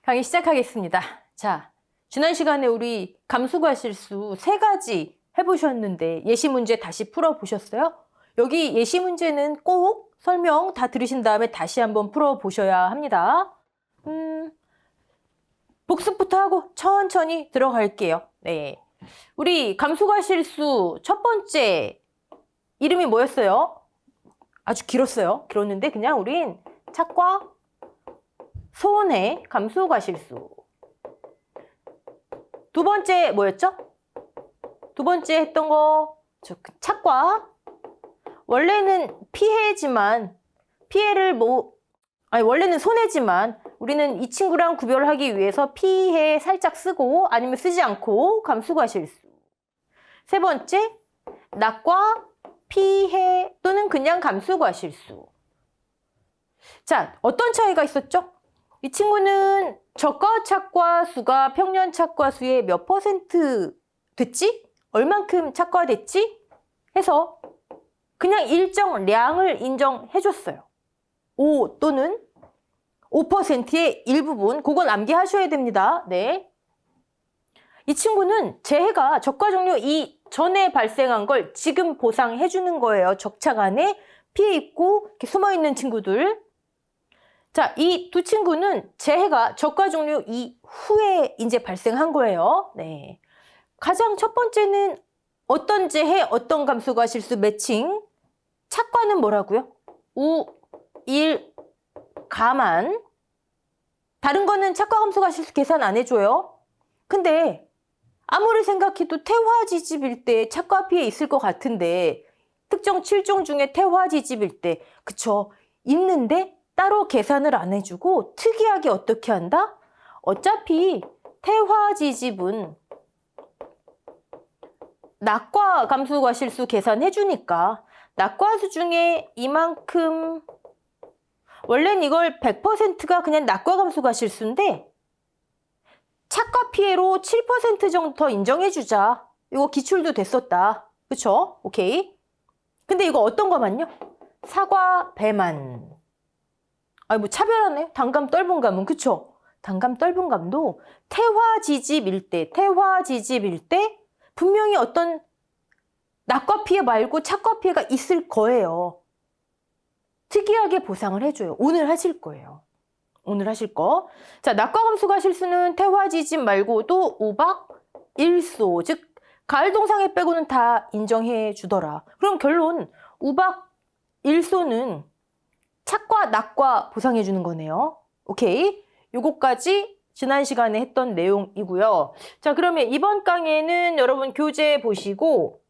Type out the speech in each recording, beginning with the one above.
강의 시작하겠습니다. 자, 지난 시간에 우리 감수과실수 3가지 해보셨는데 예시 문제 다시 풀어보셨어요? 여기 예시 문제는 꼭 설명 다 들으신 다음에 다시 한번 풀어보셔야 합니다. 복습부터 하고 천천히 들어갈게요. 네, 우리 감수과실수 첫 번째 이름이 뭐였어요? 아주 길었어요. 길었는데 그냥 우린 착과 손해 감수과실수. 두 번째 뭐였죠? 두 번째 했던 거 착과 원래는 피해지만 피해를 원래는 손해지만 우리는 이 친구랑 구별하기 위해서 피해 살짝 쓰고 아니면 쓰지 않고 감수과실수. 세 번째 낙과 피해 또는 그냥 감수과실수. 자, 어떤 차이가 있었죠? 이 친구는 저가 착과수가 평년 착과수의 몇 % 됐지? 얼만큼 착과됐지? 해서 그냥 일정량을 인정해줬어요. 5 또는 5%의 일부분, 그건 암기하셔야 됩니다. 네. 이 친구는 재해가 저가 종료 이전에 발생한 걸 지금 보상해주는 거예요. 적착 안에 피해 입고 이렇게 숨어있는 친구들. 자, 이 두 친구는 재해가 저가 종료 이후에 이제 발생한 거예요. 네. 가장 첫 번째는 어떤 재해, 어떤 감수과실수 매칭. 착과는 뭐라고요? 우, 일, 가만. 다른 거는 착과 감수과실수 계산 안 해줘요. 근데 아무리 생각해도 태화지집일 때 착과 피해 있을 것 같은데 특정 7종 중에 태화지집일 때 그쵸? 있는데 따로 계산을 안 해주고 특이하게 어떻게 한다? 어차피 태화지집은 낙과 감수과실수 계산해주니까 낙과수 중에 이만큼 원래는 이걸 100%가 그냥 낙과 감수과실수인데 착과 피해로 7% 정도 더 인정해주자. 이거 기출도 됐었다. 그쵸? 오케이. 근데 이거 어떤 거만요? 사과, 배만. 아니 뭐 차별하네. 단감, 떫은감은. 그쵸? 단감, 떫은감도 태화지집일 때 분명히 어떤 낙과 피해 말고 착과 피해가 있을 거예요. 특이하게 보상을 해줘요. 오늘 하실 거예요. 오늘 하실 거. 자, 낙과 감수과실수는 태화지집 말고도 우박, 일소, 즉 가을 동상에 빼고는 다 인정해 주더라. 그럼 결론 우박, 일소는 착과 낙과 보상해 주는 거네요. 오케이. 요거까지 지난 시간에 했던 내용이고요. 자, 그러면 이번 강의에는 여러분 교재 보시고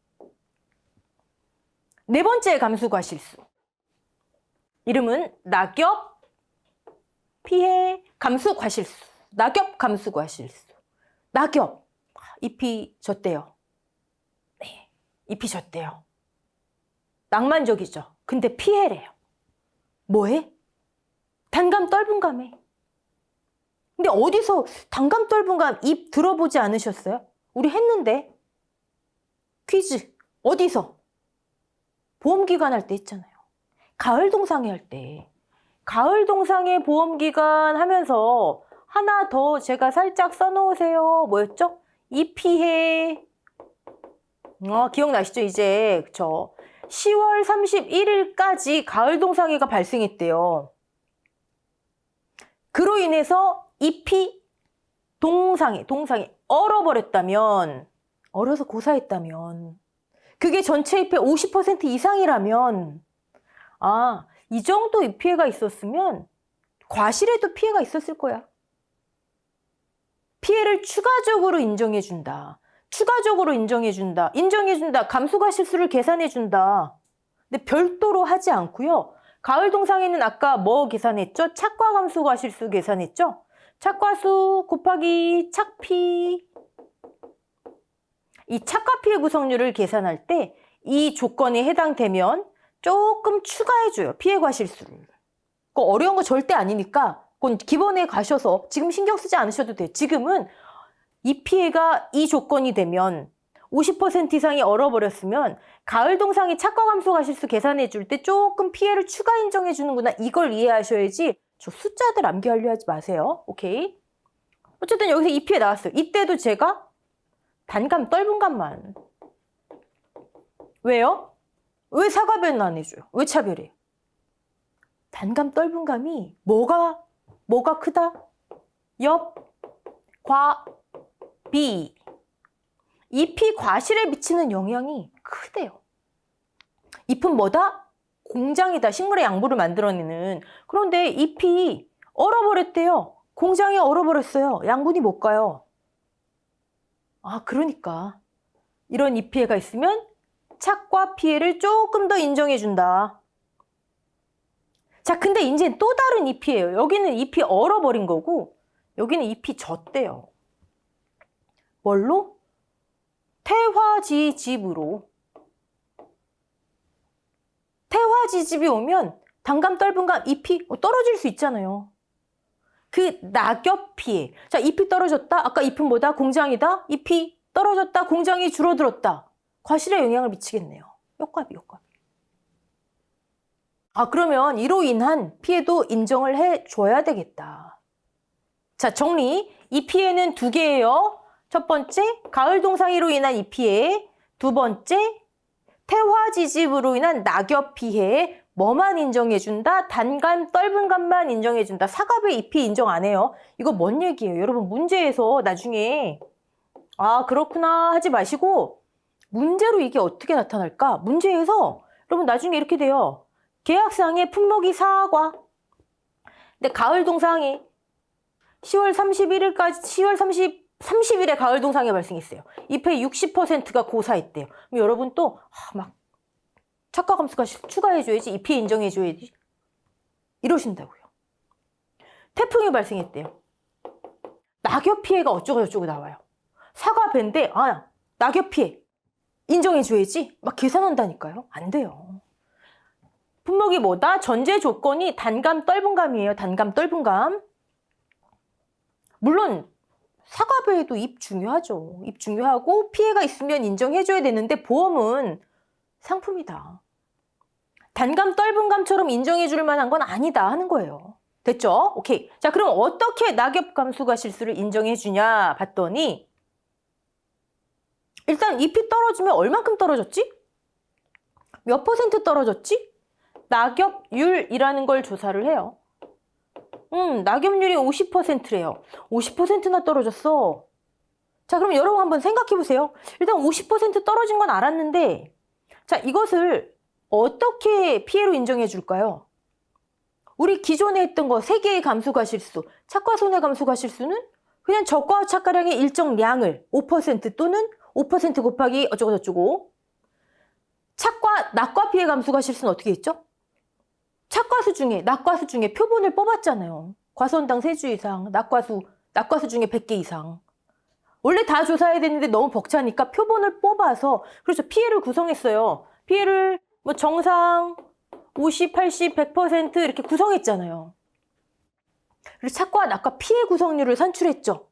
네 번째 감수과실수. 이름은 낙엽 피해 감수과실수. 낙엽 감수과실수. 낙엽. 잎이 졌대요. 네, 잎이 졌대요. 낭만적이죠. 근데 피해래요. 뭐해? 단감 떫은감에. 근데 어디서 단감 떫은감 잎 들어보지 않으셨어요? 우리 했는데. 퀴즈. 어디서? 보험기간 할 때 했잖아요. 가을 동상회 할 때. 가을 동상회 보험기간 하면서 하나 더 제가 살짝 써놓으세요. 뭐였죠? 이 피해. 기억나시죠? 이제. 그쵸? 10월 31일까지 가을 동상회가 발생했대요. 그로 인해서 잎이 동상회 얼어버렸다면, 얼어서 고사했다면, 그게 전체 잎의 50% 이상이라면, 이 정도 잎 피해가 있었으면 과실에도 피해가 있었을 거야. 피해를 추가적으로 인정해준다. 추가적으로 인정해준다. 감수과실수를 계산해준다. 근데 별도로 하지 않고요. 가을 동상에는 아까 뭐 계산했죠? 착과 감수과실수 계산했죠? 착과수 곱하기 착피. 이 착과 피해 구성률을 계산할 때 이 조건에 해당되면 조금 추가해줘요. 피해 과실수를. 그거 어려운 거 절대 아니니까 그건 기본에 가셔서 지금 신경 쓰지 않으셔도 돼요. 지금은 이 피해가 이 조건이 되면 50% 이상이 얼어버렸으면 가을 동상이 착과 감수과실수 계산해 줄 때 조금 피해를 추가 인정해 주는구나. 이걸 이해하셔야지 저 숫자들 암기하려 하지 마세요. 오케이? 어쨌든 여기서 이 피해 나왔어요. 이때도 제가 단감, 떫은감만. 왜요? 왜 사과배는 안 해줘요? 왜 차별해요? 단감, 떫은감이 뭐가 크다? 엽, 과, 비. 잎이 과실에 미치는 영향이 크대요. 잎은 뭐다? 공장이다. 식물의 양분을 만들어내는. 그런데 잎이 얼어버렸대요. 공장이 얼어버렸어요. 양분이 못 가요. 아, 그러니까 이런 잎 피해가 있으면 착과 피해를 조금 더 인정해준다. 자, 근데 이제 또 다른 잎 피해예요. 여기는 잎이 얼어버린 거고 여기는 잎이 졌대요. 뭘로? 태화지집으로. 태화지집이 오면 단감, 떫은감, 잎이 떨어질 수 있잖아요. 그 낙엽 피해. 자, 잎이 떨어졌다. 아까 잎은 뭐다? 공장이다. 잎이 떨어졌다. 공장이 줄어들었다. 과실에 영향을 미치겠네요. 역과비. 아, 그러면 이로 인한 피해도 인정을 해줘야 되겠다. 자, 정리. 이 피해는 두 개예요. 첫 번째, 가을 동상이로 인한 이 피해. 두 번째, 태화지집으로 인한 낙엽 피해. 뭐만 인정해준다? 단감, 떫은감만 인정해준다. 사과배 잎이 인정 안 해요. 이거 뭔 얘기예요? 여러분, 문제에서 나중에 아, 그렇구나 하지 마시고 문제로 이게 어떻게 나타날까? 문제에서 여러분 나중에 이렇게 돼요. 계약상에 품목이 사과. 근데 가을 동상이 10월 31일까지 10월 30일에 가을 동상이 발생했어요. 잎의 60%가 고사했대요. 그럼 여러분 또 막 착과 감수가 추가해줘야지, 잎 피해 인정해줘야지 이러신다고요. 태풍이 발생했대요. 낙엽 피해가 어쩌고저쩌고 나와요. 사과 배인데 낙엽 피해 인정해줘야지 막 계산한다니까요. 안 돼요. 품목이 뭐다? 전제 조건이 단감, 떫은감이에요. 단감, 떫은감. 물론 사과배에도 잎 중요하죠. 잎 중요하고 피해가 있으면 인정해줘야 되는데 보험은 상품이다. 단감, 떫은감처럼 인정해줄 만한 건 아니다 하는 거예요. 됐죠? 오케이. 자, 그럼 어떻게 낙엽 감수가 실수를 인정해주냐 봤더니 일단 잎이 떨어지면 얼만큼 떨어졌지? 몇 % 떨어졌지? 낙엽률이라는 걸 조사를 해요. 낙엽률이 50%래요. 50%나 떨어졌어. 자, 그럼 여러분 한번 생각해 보세요. 일단 50% 떨어진 건 알았는데, 자, 이것을 어떻게 피해로 인정해 줄까요? 우리 기존에 했던 거 3개의 감수과실수, 착과 손해 감수과실수는 그냥 적과 착가량의 일정량을 5% 또는 5% 곱하기 어쩌고저쩌고. 착과 낙과 피해 감수과실수는 어떻게 했죠? 착과수 중에, 낙과수 중에 표본을 뽑았잖아요. 과수원당 3주 이상, 낙과수 중에 100개 이상. 원래 다 조사해야 되는데 너무 벅차니까 표본을 뽑아서, 그렇죠. 피해를 구성했어요. 피해를 뭐 정상, 50, 80, 100% 이렇게 구성했잖아요. 그리고 착과 낙과 피해 구성률을 산출했죠.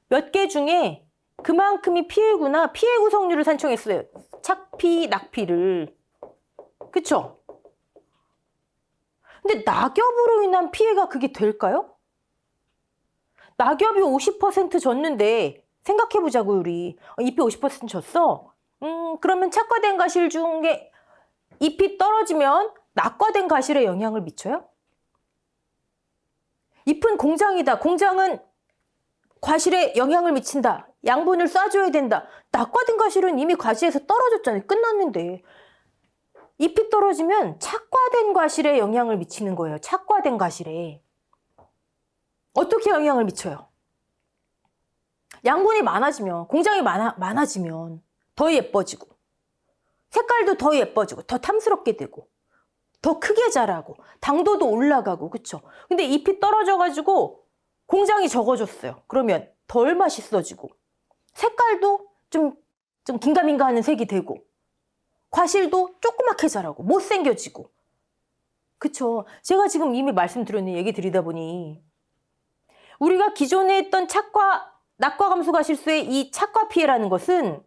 몇 개 중에 그만큼이 피해구나. 피해 구성률을 산출했어요. 착피, 낙피를. 그쵸? 근데 낙엽으로 인한 피해가 그게 될까요? 낙엽이 50% 졌는데 생각해보자고 우리. 잎이 50% 졌어? 그러면 착과된 과실 중에 잎이 떨어지면 낙과된 과실에 영향을 미쳐요? 잎은 공장이다. 공장은 과실에 영향을 미친다. 양분을 쏴줘야 된다. 낙과된 과실은 이미 과실에서 떨어졌잖아요. 끝났는데. 잎이 떨어지면 착과된 과실에 영향을 미치는 거예요. 착과된 과실에. 어떻게 영향을 미쳐요? 양분이 많아지면, 공장이 많아지면 더 예뻐지고, 색깔도 더 예뻐지고, 더 탐스럽게 되고, 더 크게 자라고, 당도도 올라가고, 그쵸? 근데 잎이 떨어져가지고 공장이 적어졌어요. 그러면 덜 맛있어지고, 색깔도 좀 긴가민가 하는 색이 되고, 과실도 조그맣게 자라고 못생겨지고. 그쵸? 제가 지금 이미 말씀드렸는 얘기 드리다 보니 우리가 기존에 했던 낙과 감수과실수의 이 착과 피해라는 것은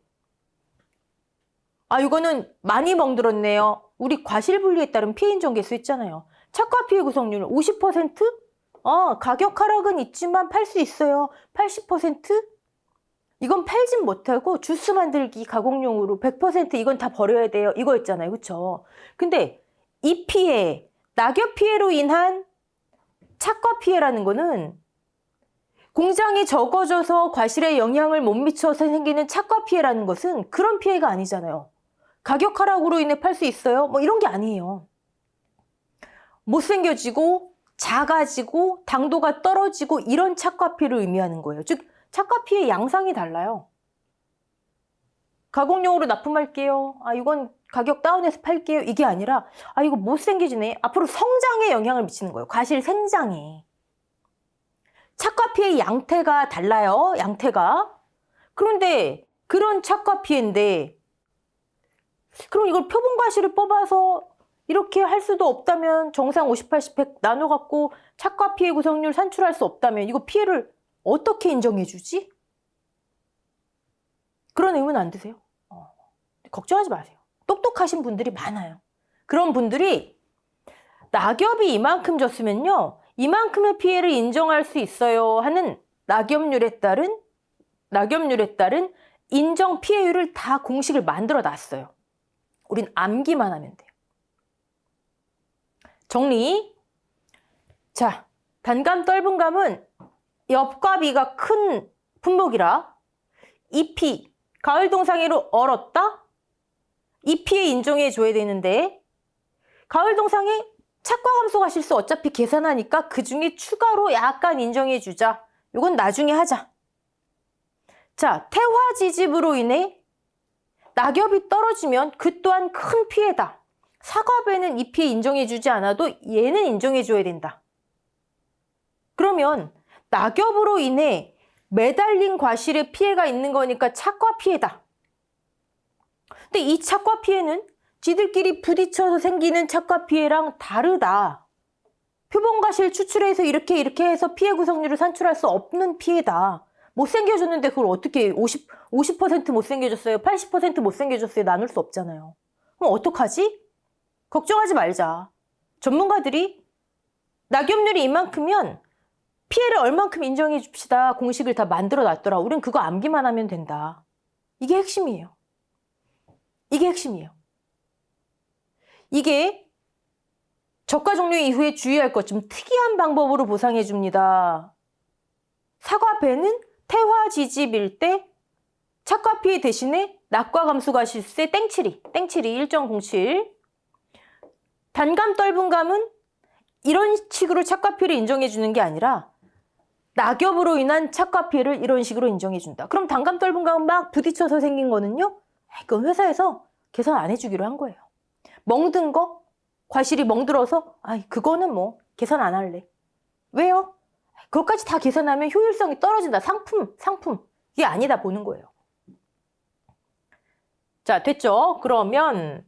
이거는 많이 멍들었네요. 우리 과실 분류에 따른 피해 인정 개수 있잖아요. 착과 피해 구성률 50%? 가격 하락은 있지만 팔 수 있어요. 80%? 이건 팔진 못하고 주스 만들기 가공용으로 100% 이건 다 버려야 돼요. 이거였잖아요. 그쵸? 근데 이 피해, 낙엽 피해로 인한 착과 피해라는 거는 공장이 적어져서 과실에 영향을 못 미쳐서 생기는 착과 피해라는 것은 그런 피해가 아니잖아요. 가격 하락으로 인해 팔 수 있어요? 뭐 이런 게 아니에요. 못생겨지고 작아지고 당도가 떨어지고 이런 착과 피해를 의미하는 거예요. 즉 착과 피해 양상이 달라요. 가공용으로 납품할게요. 이건 가격 다운해서 팔게요. 이게 아니라 이거 못생겨지네. 앞으로 성장에 영향을 미치는 거예요. 과실 생장에. 착과 피해 양태가 달라요. 양태가. 그런데 그런 착과 피해인데 그럼 이걸 표본 과실을 뽑아서 이렇게 할 수도 없다면 정상 50, 80, 100 나눠갖고 착과 피해 구성률 산출할 수 없다면 이거 피해를 어떻게 인정해 주지? 그런 의문 안 드세요? 걱정하지 마세요. 똑똑하신 분들이 많아요. 그런 분들이 낙엽이 이만큼 졌으면요. 이만큼의 피해를 인정할 수 있어요 하는 낙엽률에 따른 인정 피해율을 다 공식을 만들어 놨어요. 우린 암기만 하면 돼요. 정리. 자, 단감 떫은감은 엽과 비가 큰 품목이라 잎이 가을 동상으로 얼었다? 이 피해 인정해 줘야 되는데 가을 동상에 착과 감소가 실수 어차피 계산하니까 그 중에 추가로 약간 인정해 주자. 이건 나중에 하자. 자, 태화 지집으로 인해 낙엽이 떨어지면 그 또한 큰 피해다. 사과배는 이 피해 인정해 주지 않아도 얘는 인정해 줘야 된다. 그러면 낙엽으로 인해 매달린 과실에 피해가 있는 거니까 착과 피해다. 근데 이 착과 피해는 지들끼리 부딪혀서 생기는 착과 피해랑 다르다. 표본과실 추출해서 이렇게 해서 피해 구성률을 산출할 수 없는 피해다. 못생겨졌는데 그걸 어떻게 50% 못생겨졌어요? 80% 못생겨졌어요? 나눌 수 없잖아요. 그럼 어떡하지? 걱정하지 말자. 전문가들이 낙엽률이 이만큼이면 피해를 얼만큼 인정해 줍시다. 공식을 다 만들어 놨더라. 우린 그거 암기만 하면 된다. 이게 핵심이에요. 이게 핵심이에요. 이게 저가 종료 이후에 주의할 것 좀 특이한 방법으로 보상해 줍니다. 사과배는 태화 지집일 때 착과 피해 대신에 낙과 감수가 실세 땡칠이 1.07. 단감 떫은감은 이런 식으로 착과 피해를 인정해 주는 게 아니라 낙엽으로 인한 착과 피해를 이런 식으로 인정해 준다. 그럼 단감 떫은감은 막 부딪혀서 생긴 거는요? 그건 회사에서 계산 안 해주기로 한 거예요. 멍든 거? 과실이 멍들어서 그거는 뭐 계산 안 할래. 왜요? 그것까지 다 계산하면 효율성이 떨어진다. 상품 이게 아니다 보는 거예요. 자, 됐죠? 그러면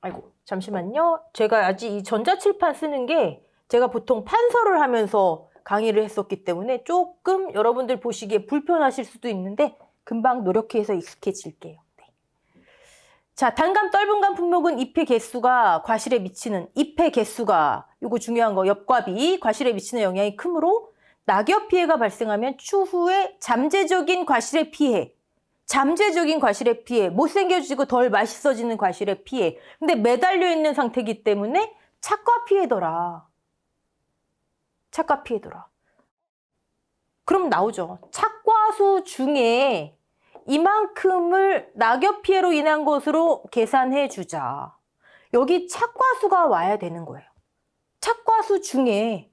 아이고 잠시만요. 제가 아직 이 전자칠판 쓰는 게 제가 보통 판서를 하면서 강의를 했었기 때문에 조금 여러분들 보시기에 불편하실 수도 있는데 금방 노력해서 익숙해질게요. 네. 자, 단감 떫은감 품목은 잎의 개수가 과실에 미치는 잎의 개수가 요거 중요한 거 엽과비 과실에 미치는 영향이 크므로 낙엽 피해가 발생하면 추후에 잠재적인 과실의 피해 못생겨지고 덜 맛있어지는 과실의 피해. 근데 매달려 있는 상태이기 때문에 착과 피해더라. 그럼 나오죠. 착과수 중에 이만큼을 낙엽 피해로 인한 것으로 계산해 주자. 여기 착과수가 와야 되는 거예요. 착과수 중에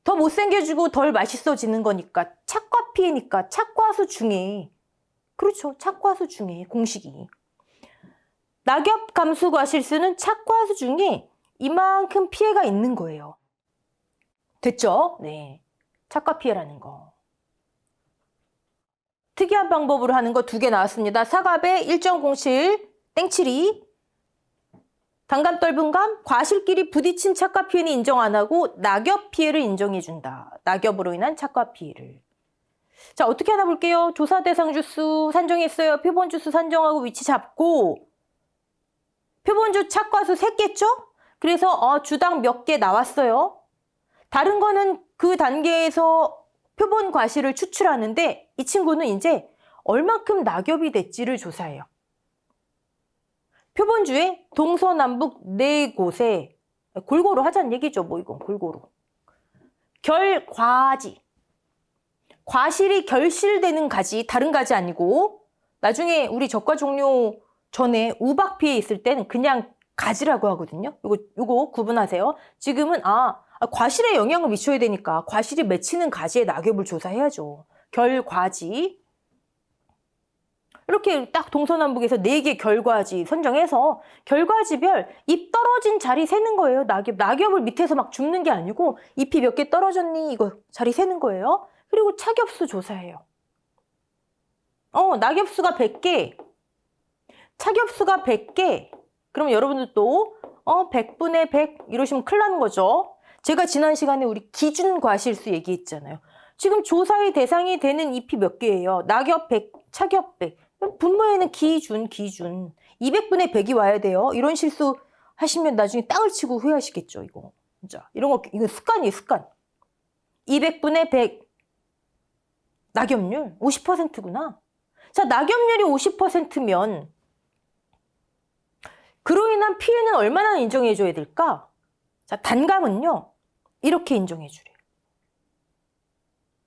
더 못생겨지고 덜 맛있어지는 거니까 착과 피해니까 착과수 중에 그렇죠. 착과수 중에 공식이 낙엽 감수 과실수는 착과수 중에 이만큼 피해가 있는 거예요. 됐죠? 네. 착과 피해라는 거. 특이한 방법으로 하는 거 2개 나왔습니다. 사과배 1.07 땡칠이 단감 떫은감 과실끼리 부딪힌 착과 피해는 인정 안 하고 낙엽 피해를 인정해 준다. 낙엽으로 인한 착과 피해를. 자, 어떻게 하나 볼게요. 조사 대상 주수 산정했어요. 표본 주수 산정하고 위치 잡고 표본주 착과수 셌겠죠? 그래서 주당 몇 개 나왔어요. 다른 거는 그 단계에서 표본 과실을 추출하는데 이 친구는 이제 얼만큼 낙엽이 됐지를 조사해요. 표본주에 동서남북 4곳에 골고루 하자는 얘기죠. 뭐 이건 골고루. 결과지. 과실이 결실되는 가지, 다른 가지 아니고 나중에 우리 적과 종료 전에 우박피에 있을 때는 그냥 가지라고 하거든요. 요거 구분하세요. 지금은 과실에 영향을 미쳐야 되니까 과실이 맺히는 가지의 낙엽을 조사해야죠. 결과지. 이렇게 딱 동서남북에서 4개 결과지 선정해서 결과지별 잎 떨어진 자리 세는 거예요. 낙엽을 밑에서 막 줍는 게 아니고 잎이 몇 개 떨어졌니? 이거 자리 세는 거예요. 그리고 착엽수 조사해요. 낙엽수가 100개, 착엽수가 100개. 그럼 여러분들 또 100분의 100 이러시면 큰일 나는 거죠. 제가 지난 시간에 우리 기준 과실수 얘기했잖아요. 지금 조사의 대상이 되는 잎이 몇 개예요? 낙엽 100, 착엽 100. 분모에는 기준 200분의 100이 와야 돼요. 이런 실수 하시면 나중에 땅을 치고 후회하시겠죠. 이거 진짜 이거 습관이에요. 습관. 200분의 100 낙엽률 50%구나. 자, 낙엽률이 50%면 그로 인한 피해는 얼마나 인정해 줘야 될까? 자, 단감은요 이렇게 인정해 주래요.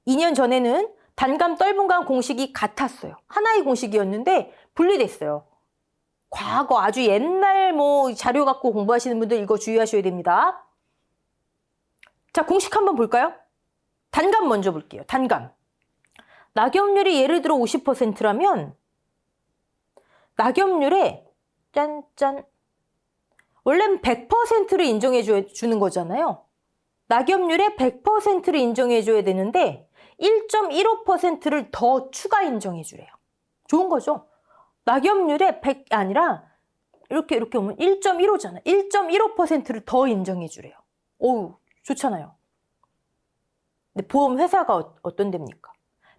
2년 전에는 단감 떫은감 공식이 같았어요. 하나의 공식이었는데 분리됐어요. 과거 아주 옛날 자료 갖고 공부하시는 분들 이거 주의하셔야 됩니다. 자, 공식 한번 볼까요? 단감 먼저 볼게요. 단감. 낙엽률이 예를 들어 50%라면 낙엽률에 짠짠 원래는 100%를 인정해 주는 거잖아요. 낙엽률에 100%를 인정해 줘야 되는데 1.15%를 더 추가 인정해 주래요. 좋은 거죠. 낙엽률에 100이 아니라 이렇게 오면 1.15잖아. 1.15%를 더 인정해 주래요. 오우, 좋잖아요. 근데 보험 회사가 어떤 데입니까?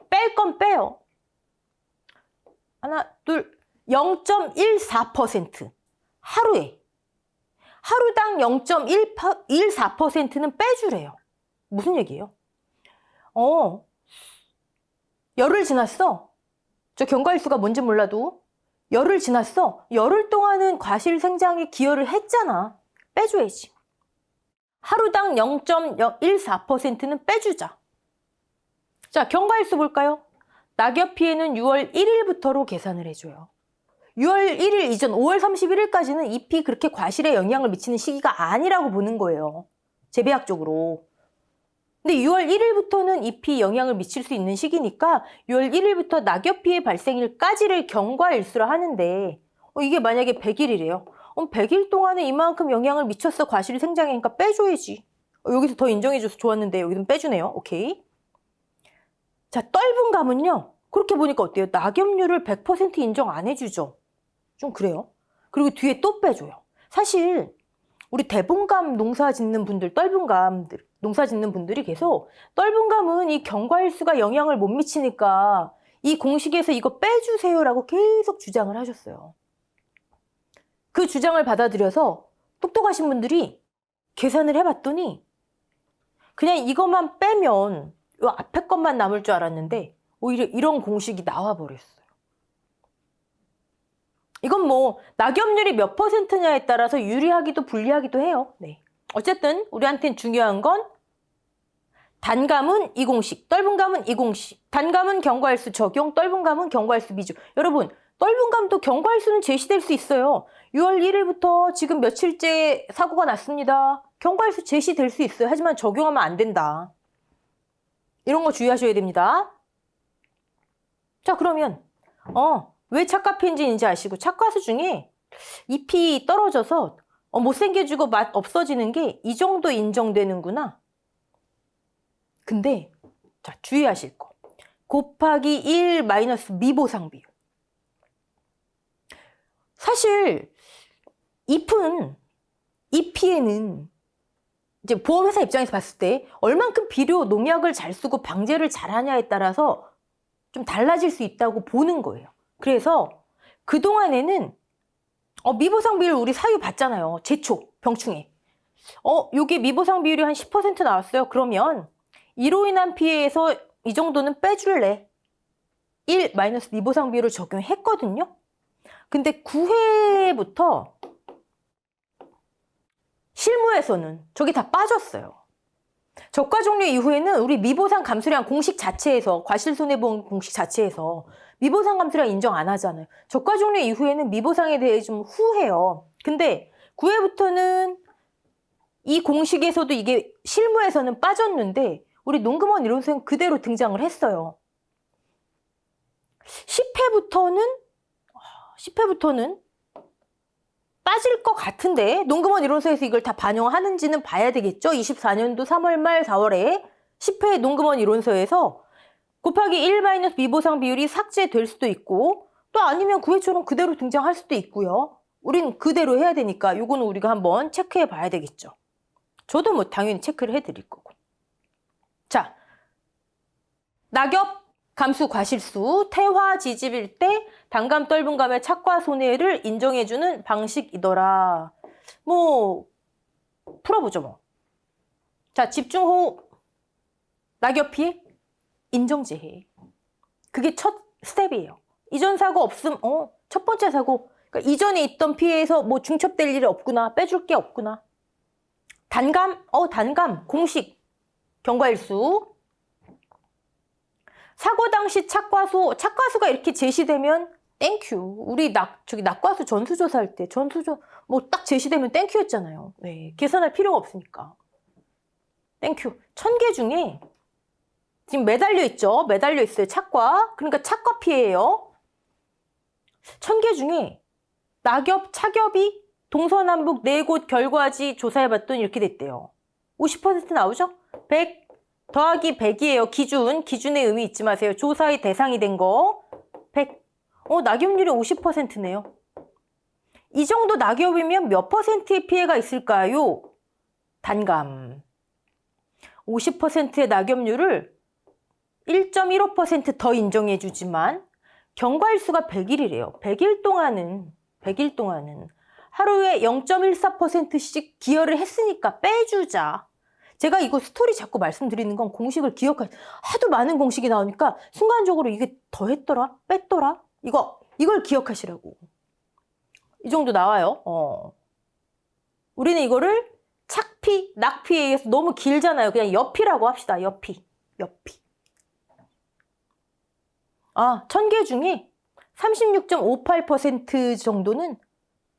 뺄 건 빼요. 하나, 둘, 0.14%. 하루에. 하루당 0.14%는 빼주래요. 무슨 얘기예요? 열흘 지났어. 저 경과일수가 뭔지 몰라도 열흘 지났어. 열흘 동안은 과실 생장에 기여를 했잖아. 빼줘야지. 하루당 0.14%는 빼주자. 자, 경과일수 볼까요? 낙엽 피해는 6월 1일부터로 계산을 해줘요. 6월 1일 이전 5월 31일까지는 잎이 그렇게 과실에 영향을 미치는 시기가 아니라고 보는 거예요. 재배학적으로. 근데 6월 1일부터는 잎이 영향을 미칠 수 있는 시기니까 6월 1일부터 낙엽 피해 발생일까지를 경과일수라 하는데 이게 만약에 100일이래요. 100일 동안에 이만큼 영향을 미쳤어. 과실이 생장이니까 빼줘야지. 여기서 더 인정해줘서 좋았는데 여기는 빼주네요. 오케이. 자, 떫은 감은요. 그렇게 보니까 어때요? 낙엽률을 100% 인정 안 해주죠. 좀 그래요. 그리고 뒤에 또 빼줘요. 사실 우리 대봉감 농사 짓는 분들, 떫은 감들 농사 짓는 분들이 계속 떫은 감은 이 경과일수가 영향을 못 미치니까 이 공식에서 이거 빼주세요라고 계속 주장을 하셨어요. 그 주장을 받아들여서 똑똑하신 분들이 계산을 해봤더니 그냥 이것만 빼면 이 앞에 것만 남을 줄 알았는데 오히려 이런 공식이 나와버렸어요. 이건 낙엽률이 몇 %냐에 따라서 유리하기도 불리하기도 해요. 네. 어쨌든 우리한테는 중요한 건 단감은 이 공식, 떫은 감은 이 공식. 단감은 경과일수 적용, 떫은 감은 경과일수 미주. 여러분, 떫은 감도 경과일수는 제시될 수 있어요. 6월 1일부터 지금 며칠째 사고가 났습니다. 경과일수 제시될 수 있어요. 하지만 적용하면 안 된다. 이런 거 주의하셔야 됩니다. 자, 그러면 왜 착과편진인지 아시고 착과수 중에 잎이 떨어져서 못생겨지고 맛 없어지는 게 이 정도 인정되는구나. 근데 자, 주의하실 거. 곱하기 1 마이너스 미보상 비율. 사실 잎 피해는 이제 보험회사 입장에서 봤을 때 얼만큼 비료, 농약을 잘 쓰고 방제를 잘하냐에 따라서 좀 달라질 수 있다고 보는 거예요. 그래서 그동안에는 미보상 비율 우리 사유 봤잖아요. 제초, 병충해. 요게 미보상 비율이 한 10% 나왔어요. 그러면 이로 인한 피해에서 이 정도는 빼줄래? 1 마이너스 미보상 비율을 적용했거든요. 근데 9회부터 실무에서는 저게 다 빠졌어요. 저가 종료 이후에는 우리 미보상 감수량 공식 자체에서, 과실손해보험 공식 자체에서 미보상 감수량 인정 안 하잖아요. 저가 종료 이후에는 미보상에 대해 좀 후해요. 근데 9회부터는 이 공식에서도 이게 실무에서는 빠졌는데 우리 농금원 이론서는 그대로 등장을 했어요. 10회부터는 빠질 것 같은데 농금원 이론서에서 이걸 다 반영하는지는 봐야 되겠죠. 24년도 3월 말 4월에 10회 농금원 이론서에서 곱하기 1 마이너스 미보상 비율이 삭제될 수도 있고 또 아니면 9회처럼 그대로 등장할 수도 있고요. 우린 그대로 해야 되니까 요거는 우리가 한번 체크해 봐야 되겠죠. 저도 뭐 당연히 체크를 해드릴 거고. 자, 낙엽 감수 과실수 태화 지집일 때 단감 떫은감의 착과 손해를 인정해주는 방식이더라. 뭐 풀어보죠 뭐. 자, 집중호흡 낙엽 피해 인정제해. 그게 첫 스텝이에요. 이전 사고 없음. 첫 번째 사고. 그러니까 이전에 있던 피해에서 뭐 중첩될 일이 없구나. 빼줄 게 없구나. 단감. 단감 공식 경과일수. 사고 당시 착과수가 이렇게 제시되면 땡큐. 우리 낙과수 전수조사할 때 뭐 딱 제시되면 땡큐였잖아요. 네, 계산할 필요가 없으니까. 땡큐. 1000개 중에 지금 매달려 있죠. 매달려 있어요. 착과. 그러니까 착과 피해예요. 1000개 중에 낙엽, 착엽이 동서남북 4곳 결과지 조사해봤더니 이렇게 됐대요. 50% 나오죠? 100 더하기 100이에요. 기준의 의미 잊지 마세요. 조사의 대상이 된 거 100. 낙엽률이 50%네요. 이 정도 낙엽이면 몇 퍼센트의 피해가 있을까요? 단감. 50%의 낙엽률을 1.15% 더 인정해 주지만 경과일수가 100일이래요. 100일 동안은 하루에 0.14%씩 기여를 했으니까 빼주자. 제가 이거 스토리 자꾸 말씀드리는 건 공식을 하도 많은 공식이 나오니까 순간적으로 이게 더 했더라? 뺐더라? 이걸 기억하시라고. 이 정도 나와요. 우리는 이거를 착피, 낙피에 의해서 너무 길잖아요. 그냥 여피라고 합시다. 여피. 1000개 중에 36.58% 정도는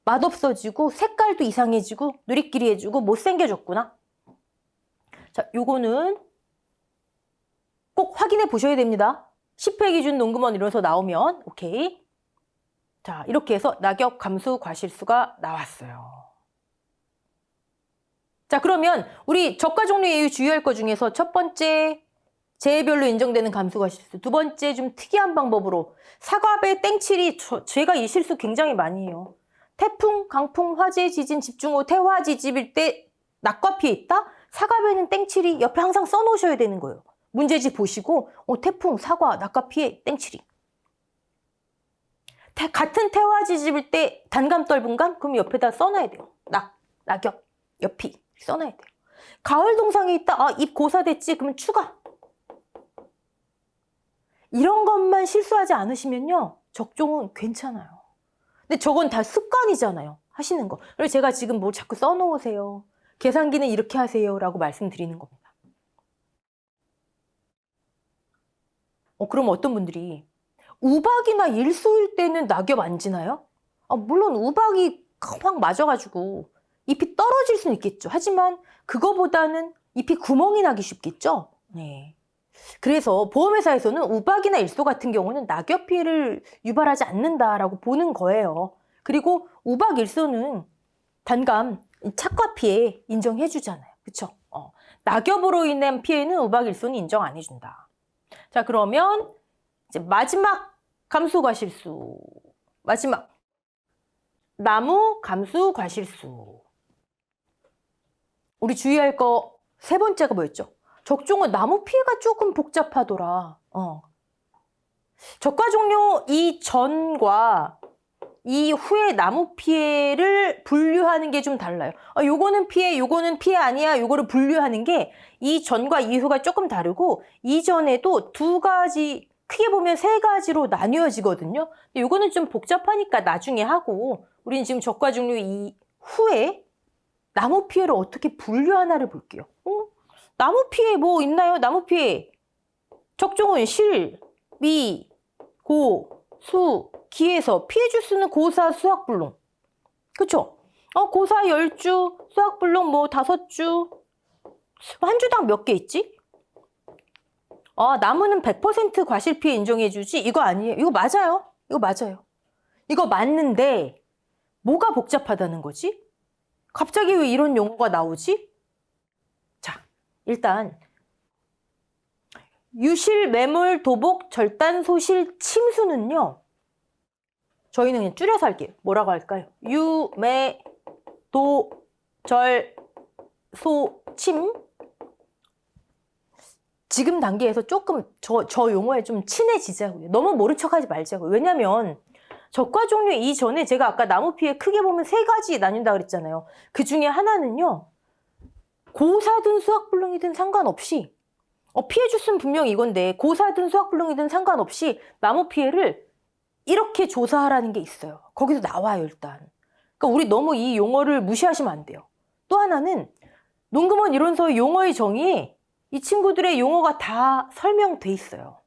맛없어지고 색깔도 이상해지고 누리끼리해지고 못생겨졌구나. 자, 요거는 꼭 확인해 보셔야 됩니다. 10회 기준 농금원 이론서 나오면 오케이. 자, 이렇게 해서 낙엽 감수 과실수가 나왔어요. 자, 그러면 우리 저가 종류 예외 주의할 것 중에서 첫 번째 재해별로 인정되는 감수 과실수, 두 번째 좀 특이한 방법으로 사과배 땡칠이 제가 이 실수 굉장히 많이 해요. 태풍, 강풍, 화재, 지진, 집중호, 태화 지집일 때 낙과 피해 있다? 사과배는 땡칠이 옆에 항상 써놓으셔야 되는 거예요. 문제지 보시고 태풍, 사과, 낙과 피해 땡칠이. 같은 태화 지집일 때 단감 떫은감? 그럼 옆에다 써놔야 돼요. 낙엽, 옆이 써놔야 돼요. 가을 동상에 있다? 잎 고사됐지? 그러면 추가. 이런 것만 실수하지 않으시면요. 적종은 괜찮아요. 근데 저건 다 습관이잖아요. 하시는 거. 그래서 제가 지금 뭘 자꾸 써놓으세요. 계산기는 이렇게 하세요. 라고 말씀드리는 겁니다. 그럼 어떤 분들이 우박이나 일소일 때는 낙엽 안 지나요? 물론 우박이 확 맞아가지고 잎이 떨어질 수는 있겠죠. 하지만 그거보다는 잎이 구멍이 나기 쉽겠죠. 네. 그래서 보험회사에서는 우박이나 일소 같은 경우는 낙엽 피해를 유발하지 않는다라고 보는 거예요. 그리고 우박, 일소는 단감, 착과 피해 인정해 주잖아요. 그쵸? 낙엽으로 인한 피해는 우박, 일소는 인정 안 해준다. 자, 그러면 이제 마지막 감수 과실수. 마지막. 나무 감수 과실수. 우리 주의할 거 세 번째가 뭐였죠? 적종은 나무 피해가 조금 복잡하더라. 저가 종료 이전과 이후에 나무 피해를 분류하는 게 좀 달라요. 요거는 피해, 요거는 피해 아니야. 요거를 분류하는 게 이전과 이후가 조금 다르고 이전에도 두 가지, 크게 보면 세 가지로 나뉘어지거든요. 근데 요거는 좀 복잡하니까 나중에 하고 우리는 지금 적과 종류 이후에 나무 피해를 어떻게 분류하나를 볼게요. 나무 피해 뭐 있나요? 나무 피해. 적종은 실, 미, 고, 수, 기에서 피해줄 수 있는 고사, 수확불능. 그쵸? 고사 10주, 수확불능 뭐 5주. 한 주당 몇 개 있지? 나무는 100% 과실피해 인정해주지? 이거 아니에요. 이거 맞아요. 이거 맞아요. 이거 맞는데 뭐가 복잡하다는 거지? 갑자기 왜 이런 용어가 나오지? 자, 일단 유실, 매물, 도복, 절단, 소실, 침수는요. 저희는 그냥 줄여서 할게요. 뭐라고 할까요? 유, 매, 도, 절, 소, 침. 지금 단계에서 조금 저 용어에 좀 친해지자고요. 너무 모른 척하지 말자고요. 왜냐면 적과 종류 이전에 제가 아까 나무 피해 크게 보면 세 가지 나뉜다 그랬잖아요. 그 중에 하나는요. 고사든 수확불능이든 상관없이 피해 줬으면 분명히 이건데 고사든 수확불능이든 상관없이 나무 피해를 이렇게 조사하라는 게 있어요. 거기서 나와요, 일단. 그러니까 우리 너무 이 용어를 무시하시면 안 돼요. 또 하나는 농금원 이론서의 용어의 정의에 이 친구들의 용어가 다 설명돼 있어요.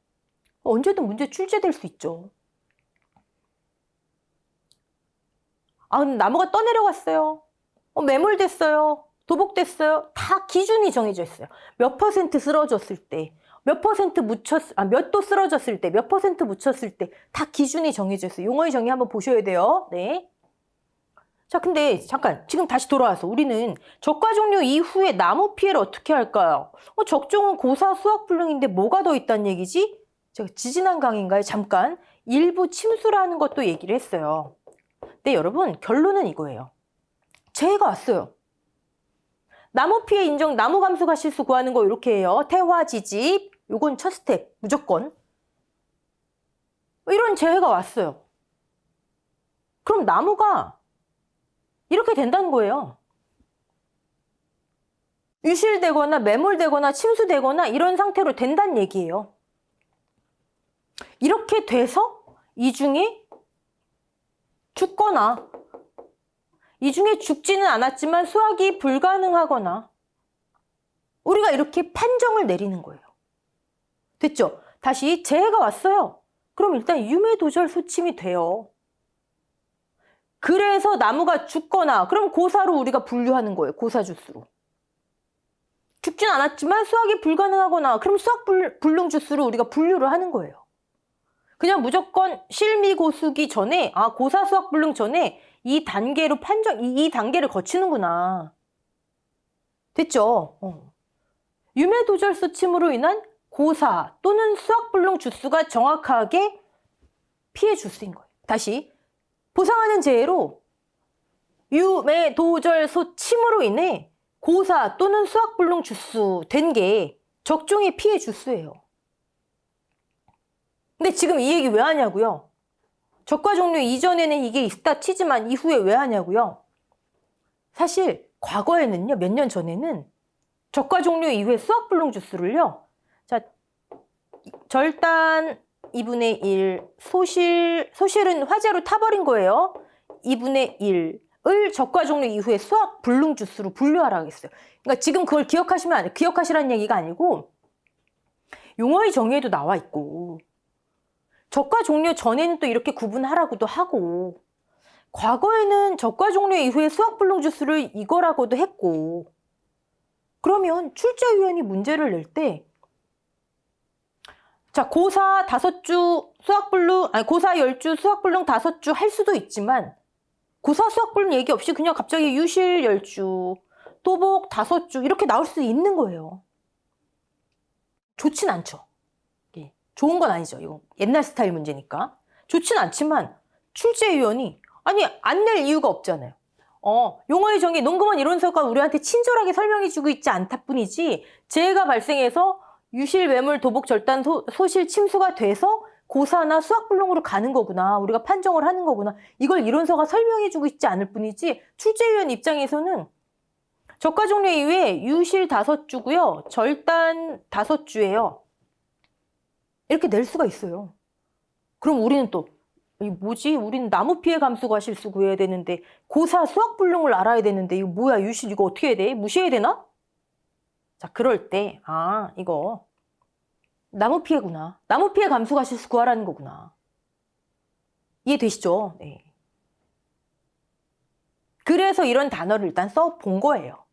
언제든 문제 출제될 수 있죠. 근데 나무가 떠내려갔어요. 매몰됐어요. 도복됐어요. 다 기준이 정해져 있어요. 몇 퍼센트 쓰러졌을 때, 몇 퍼센트 몇 도 쓰러졌을 때, 몇 퍼센트 묻혔을 때 다 기준이 정해져 있어요. 용어의 정의 한번 보셔야 돼요. 네. 자, 근데 잠깐 지금 다시 돌아와서 우리는 적과 종류 이후에 나무 피해를 어떻게 할까요? 적종은 고사 수확불능인데 뭐가 더 있다는 얘기지? 제가 지지난 강의인가요? 잠깐 일부 침수라는 것도 얘기를 했어요. 네, 여러분 결론은 이거예요. 재해가 왔어요. 나무 피해 인정, 나무 감수가 실수 구하는 거 이렇게 해요. 태화, 지집, 요건 첫 스텝 무조건. 이런 재해가 왔어요. 그럼 나무가 이렇게 된다는 거예요. 유실되거나 매몰되거나 침수되거나 이런 상태로 된다는 얘기예요. 이렇게 돼서 이 중에 죽거나 이 중에 죽지는 않았지만 수확이 불가능하거나 우리가 이렇게 판정을 내리는 거예요. 됐죠? 다시 재해가 왔어요. 그럼 일단 유매도절 소침이 돼요. 그래서 나무가 죽거나 그럼 고사로 우리가 분류하는 거예요. 고사주스로. 죽진 않았지만 수확이 불가능하거나 그럼 수확불능주스로 우리가 분류를 하는 거예요. 그냥 무조건 실미고수기 전에 고사 수확불능 전에 이 단계로 이 단계를 거치는구나. 됐죠? 유매도절 소침으로 인한 고사 또는 수확불능 주수가 정확하게 피해 주수인 거예요. 다시 보상하는 재해로 유매도절 소침으로 인해 고사 또는 수확불능 주수 된 게 적종의 피해 주수예요. 근데 지금 이 얘기 왜 하냐고요? 적과 종류 이전에는 이게 있다 치지만 이후에 왜 하냐고요? 사실 과거에는요, 몇 년 전에는 적과 종류 이후에 수확불능 주수를요, 자, 절단 2분의 1, 소실은 화재로 타버린 거예요. 2분의 1을 적과 종류 이후에 수확불능 주수로 분류하라고 했어요. 그러니까 지금 그걸 기억하시면 안 돼요. 기억하시라는 얘기가 아니고 용어의 정의에도 나와 있고 적과 종류 전에는 또 이렇게 구분하라고도 하고 과거에는 적과 종류 이후에 수확불능 주수를 이거라고도 했고 그러면 출제위원이 문제를 낼 때 자, 고사 5주 수확불능, 고사 10주 수확불능 5주 할 수도 있지만 고사 수확불능 얘기 없이 그냥 갑자기 유실 10주, 도복 5주 이렇게 나올 수 있는 거예요. 좋진 않죠. 좋은 건 아니죠. 이거 옛날 스타일 문제니까. 좋진 않지만 출제위원이 안 낼 이유가 없잖아요. 용어의 정의 농금원 이론서가 우리한테 친절하게 설명해주고 있지 않다 뿐이지 재해가 발생해서 유실, 매물, 도복, 절단, 소실, 침수가 돼서 고사나 수학불능으로 가는 거구나. 우리가 판정을 하는 거구나. 이걸 이론서가 설명해주고 있지 않을 뿐이지 출제위원 입장에서는 저가 종류 이외에 유실 5주고요. 절단 5주예요. 이렇게 낼 수가 있어요. 그럼 우리는 또 뭐지? 우리는 나무 피해 감수 과실수 구해야 되는데 고사 수학불능을 알아야 되는데 이거 뭐야? 유실 이거 어떻게 해야 돼? 무시해야 되나? 자, 그럴 때 이거 나무 피해구나. 나무 피해 감수 과실수 구하라는 거구나. 이해되시죠? 네. 그래서 이런 단어를 일단 써본 거예요.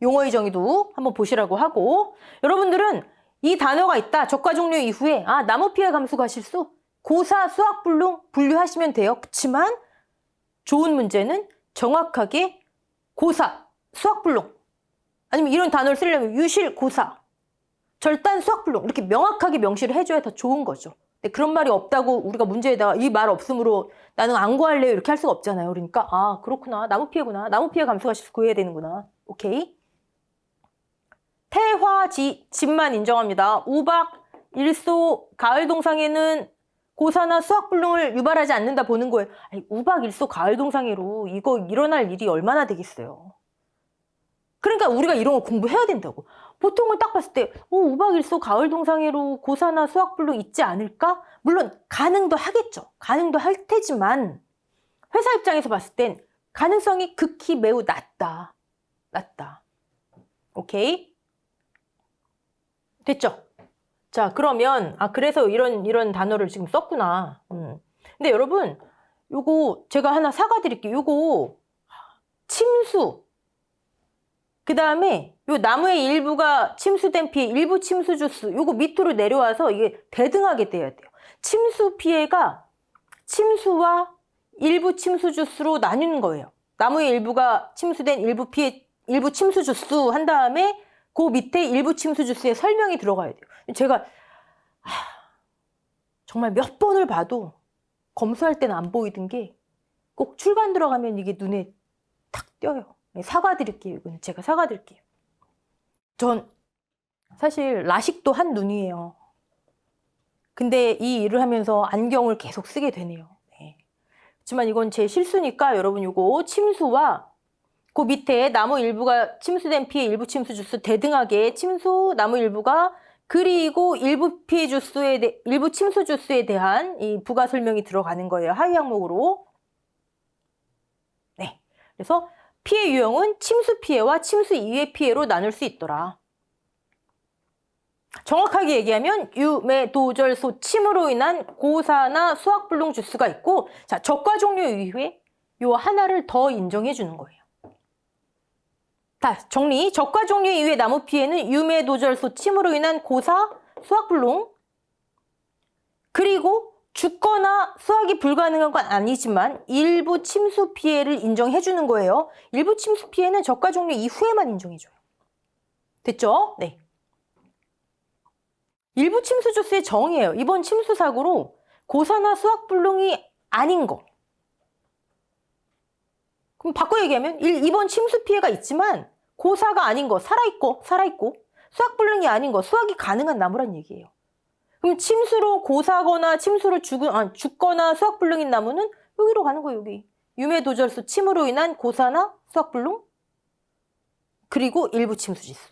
용어의 정의도 한번 보시라고 하고 여러분들은 이 단어가 있다. 저가 종류 이후에 나무 피해 감수 과실수 고사 수학불능 분류하시면 돼요. 그렇지만 좋은 문제는 정확하게 고사 수학불능 아니면 이런 단어를 쓰려면 유실 고사 절단 수학불능 이렇게 명확하게 명시를 해줘야 더 좋은 거죠. 근데 그런 말이 없다고 우리가 문제에다가 이 말 없으므로 나는 안 구할래요 이렇게 할 수가 없잖아요. 그러니까 그렇구나. 나무 피해구나. 나무 피해 감수가 구해야 되는구나. 오케이. 태화지 집만 인정합니다. 우박, 일소, 가을 동상에는 고사나 수학불능을 유발하지 않는다 보는 거예요. 아니, 우박, 일소, 가을 동상에로 이거 일어날 일이 얼마나 되겠어요. 그러니까 우리가 이런 거 공부해야 된다고. 보통은 딱 봤을 때 우박, 일소, 가을 동상에로 고사나 수학불능 있지 않을까? 물론 가능도 하겠죠. 가능도 할 테지만 회사 입장에서 봤을 땐 가능성이 극히 매우 낮다. 오케이? 됐죠? 자, 그러면 그래서 이런 단어를 지금 썼구나. 근데 여러분, 요거 제가 하나 사과드릴게요. 요거 침수. 그 다음에 요 나무의 일부가 침수된 피해, 일부 침수 주수. 요거 밑으로 내려와서 이게 대등하게 돼야 돼요. 침수 피해가 침수와 일부 침수 주수로 나뉘는 거예요. 나무의 일부가 침수된 일부 피해, 일부 침수 주수 한 다음에 그 밑에 일부 침수 주수의 설명이 들어가야 돼요. 제가 정말 몇 번을 봐도 검수할 때는 안 보이던 게 꼭 출간 들어가면 이게 눈에 탁 띄어요. 사과드릴게요. 이건 제가 사과드릴게요. 전 사실 라식도 한 눈이에요. 근데 이 일을 하면서 안경을 계속 쓰게 되네요. 네. 그렇지만 이건 제 실수니까 여러분 요거 침수와 그 밑에 나무 일부가 침수된 피해 일부 침수 주수 대등하게 침수 나무 일부가 그리고 일부 피해 주수에 일부 침수 주수에 대한 이 부가 설명이 들어가는 거예요. 하위 항목으로. 네. 그래서 피해 유형은 침수 피해와 침수 이외 피해로 나눌 수 있더라. 정확하게 얘기하면 유매도절소 침으로 인한 고사나 수학불능 주수가 있고 자, 적과 종류 이후에 요 하나를 더 인정해 주는 거예요. 자, 정리. 적과 종류 이후의 나무 피해는 유매도절소 침으로 인한 고사, 수학불능 그리고 죽거나 수학이 불가능한 건 아니지만 일부 침수 피해를 인정해 주는 거예요. 일부 침수 피해는 적과 종류 이후에만 인정해 줘요. 됐죠? 네. 일부 침수 주수의 정의예요. 이번 침수 사고로 고사나 수학불능이 아닌 거. 그럼 바꿔 얘기하면 이번 침수 피해가 있지만 고사가 아닌 거 살아있고 수학불능이 아닌 거 수학이 가능한 나무란 얘기예요. 그럼 침수로 고사거나 침수로 죽거나 수학불능인 나무는 여기로 가는 거예요. 여기 유매도절소 침으로 인한 고사나 수학불능 그리고 일부 침수지수.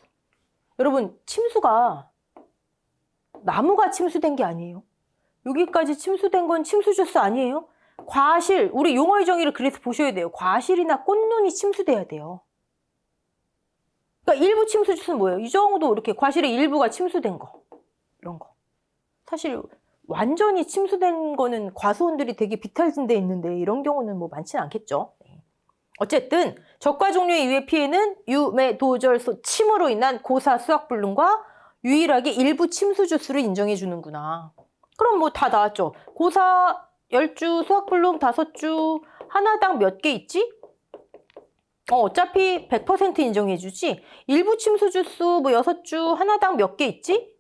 여러분 침수가 나무가 침수된 게 아니에요. 여기까지 침수된 건 침수주수 아니에요. 과실, 우리 용어의 정의를 그래서 보셔야 돼요. 과실이나 꽃눈이 침수돼야 돼요. 그러니까 일부 침수주수는 뭐예요? 이 정도 이렇게 과실의 일부가 침수된 거. 이런 거. 사실 완전히 침수된 거는 과수원들이 되게 비탈진 데 있는데 이런 경우는 뭐 많지는 않겠죠. 어쨌든 적과 종류 이외의 피해는 유매도절소 침으로 인한 고사 수학불능과 유일하게 일부 침수주수를 인정해 주는구나. 그럼 뭐 다 나왔죠. 고사 10주, 수학불능 5주, 하나당 몇 개 있지? 어차피 100% 인정해 주지. 일부 침수주수 뭐 6주, 하나당 몇 개 있지?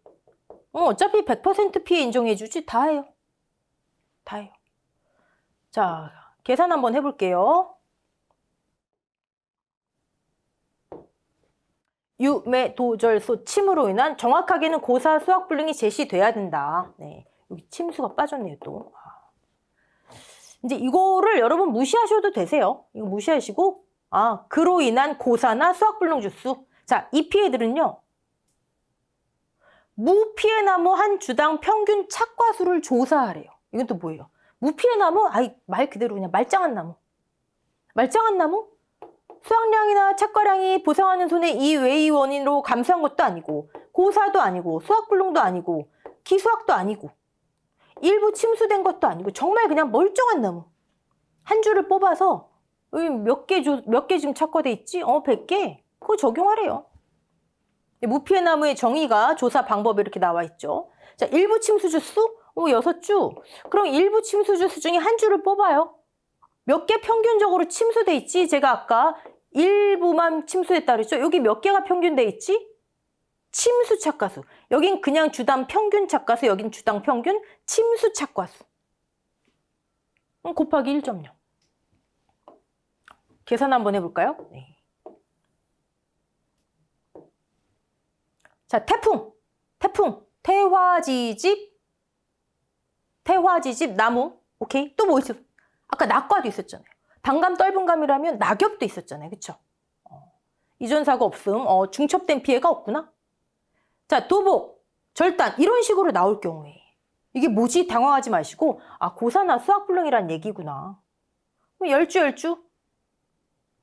어차피 100% 피해 인정해 주지. 다 해요. 다 해요. 자, 계산 한번 해볼게요. 유매도절소 침으로 인한 정확하게는 고사 수학불능이 제시돼야 된다. 네. 여기 침수가 빠졌네요, 또. 이제 이거를 여러분 무시하셔도 되세요. 이거 무시하시고, 그로 인한 고사나 수학불능 주수. 자, 이 피해들은요, 무피해 나무 한 주당 평균 착과수를 조사하래요. 이건 또 뭐예요? 무피해 나무? 말 그대로 그냥 말짱한 나무. 말짱한 나무? 수확량이나 착과량이 보상하는 손해 이외의 원인으로 감소한 것도 아니고, 고사도 아니고, 수학불능도 아니고, 기수학도 아니고, 일부 침수된 것도 아니고, 정말 그냥 멀쩡한 나무. 한 줄을 뽑아서 몇 개 지금 착과돼 있지? 100개? 그거 적용하래요. 무피해 나무의 정의가 조사 방법에 이렇게 나와 있죠. 자, 일부 침수주 수? 6주. 그럼 일부 침수주 수 중에 한 줄을 뽑아요. 몇 개 평균적으로 침수돼 있지? 제가 아까 일부만 침수됐다 그랬죠? 여기 몇 개가 평균돼 있지? 침수 착과수. 여긴 그냥 주당 평균 착과수, 여긴 주당 평균 침수 착과수. 곱하기 1.0. 계산 한번 해볼까요? 네. 자, 태풍, 태화지집, 나무. 오케이. 또 뭐 있어? 아까 낙과도 있었잖아요. 단감, 떫은감이라면 낙엽도 있었잖아요. 그쵸? 이전사가 없음. 중첩된 피해가 없구나. 자, 도복, 절단 이런 식으로 나올 경우에 이게 뭐지? 당황하지 마시고 고사나 수학불능이란 얘기구나. 열주.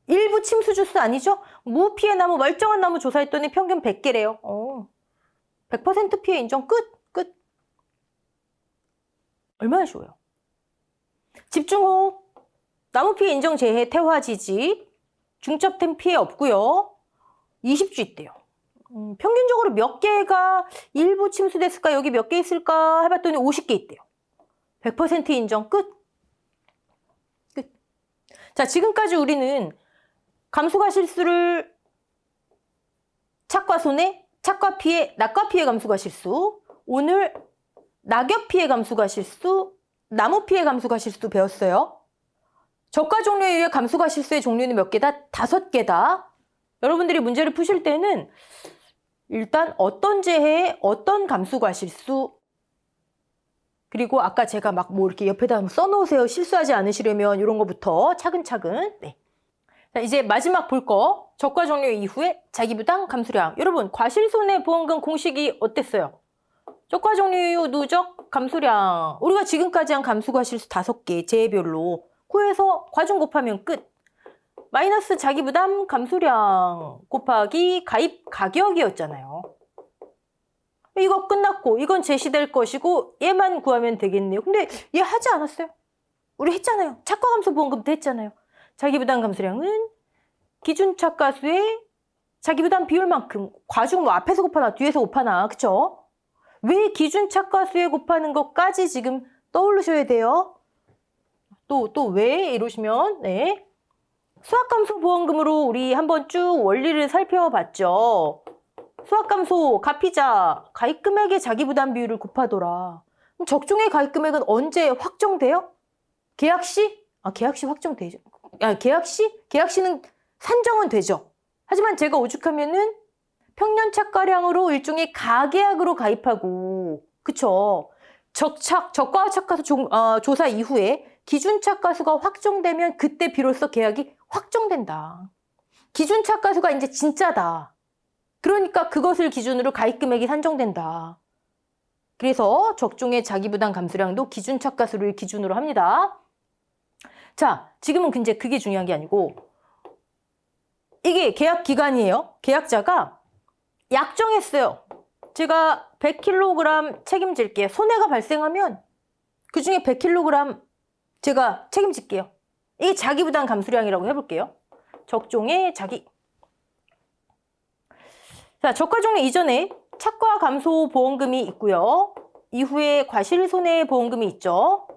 일부 침수주수 아니죠? 무피해 나무, 멀쩡한 나무 조사했더니 평균 100개래요. 100% 피해 인정. 끝. 얼마나 쉬워요. 집중호우, 나무 피해 인정 제해, 태화지집, 중첩된 피해 없고요. 20주 있대요. 평균적으로 몇 개가 일부 침수됐을까? 여기 몇 개 있을까? 해봤더니 50개 있대요. 100% 인정. 끝. 자, 지금까지 우리는 감수가 실수를 착과 손해, 착과 피해, 낙과 피해 감수가 실수. 오늘 낙엽 피해 감수가 실수, 나무 피해 감수가 실수 배웠어요. 저가 종류에 의해 감수가 실수의 종류는 몇 개다? 5개다. 여러분들이 문제를 푸실 때는 일단 어떤 재해에 어떤 감수가 실수, 그리고 아까 제가 막 이렇게 옆에다 써놓으세요. 실수하지 않으시려면 이런 거부터 차근차근. 네. 자, 이제 마지막 볼 거. 저가 종류 이후에 자기부담 감수량. 여러분, 과실손해보험금 공식이 어땠어요? 저가 종류 누적 감수량. 우리가 지금까지 한 감수가 실수 5개, 재해별로. 구해서 과중 곱하면 끝. 마이너스 자기부담 감수량 곱하기 가입 가격이었잖아요. 이거 끝났고 이건 제시될 것이고 얘만 구하면 되겠네요. 근데 얘 하지 않았어요. 우리 했잖아요. 착과감소보험금도 했잖아요. 자기부담 감수량은 기준 착과수의 자기부담 비율만큼 과중 앞에서 곱하나 뒤에서 곱하나 그쵸? 왜 기준 착과수에 곱하는 것까지 지금 떠올리셔야 돼요. 또 왜 이러시면 네. 수학감소보험금으로 우리 한번 쭉 원리를 살펴봤죠. 수학감소, 가피자, 가입금액의 자기부담 비율을 곱하더라. 그럼 적종의 가입금액은 언제 확정돼요? 계약시? 계약시 확정되죠. 계약시는 산정은 되죠. 하지만 제가 오죽하면은 평년 착과량으로 일종의 가계약으로 가입하고, 그쵸? 적과 착과수 조사 이후에 기준 착과수가 확정되면 그때 비로소 계약이 확정된다. 기준 착과수가 이제 진짜다. 그러니까 그것을 기준으로 가입금액이 산정된다. 그래서 적종의 자기부담 감수량도 기준 착과수를 기준으로 합니다. 자, 지금은 이제 그게 중요한 게 아니고 이게 계약 기간이에요. 계약자가 약정했어요. 제가 100kg 책임질게요. 손해가 발생하면 그중에 100kg 제가 책임질게요. 이게 자기부담 감수량이라고 해볼게요. 적종의 자, 저가 종류 이전에 착과 감소 보험금이 있고요. 이후에 과실손해보험금이 있죠.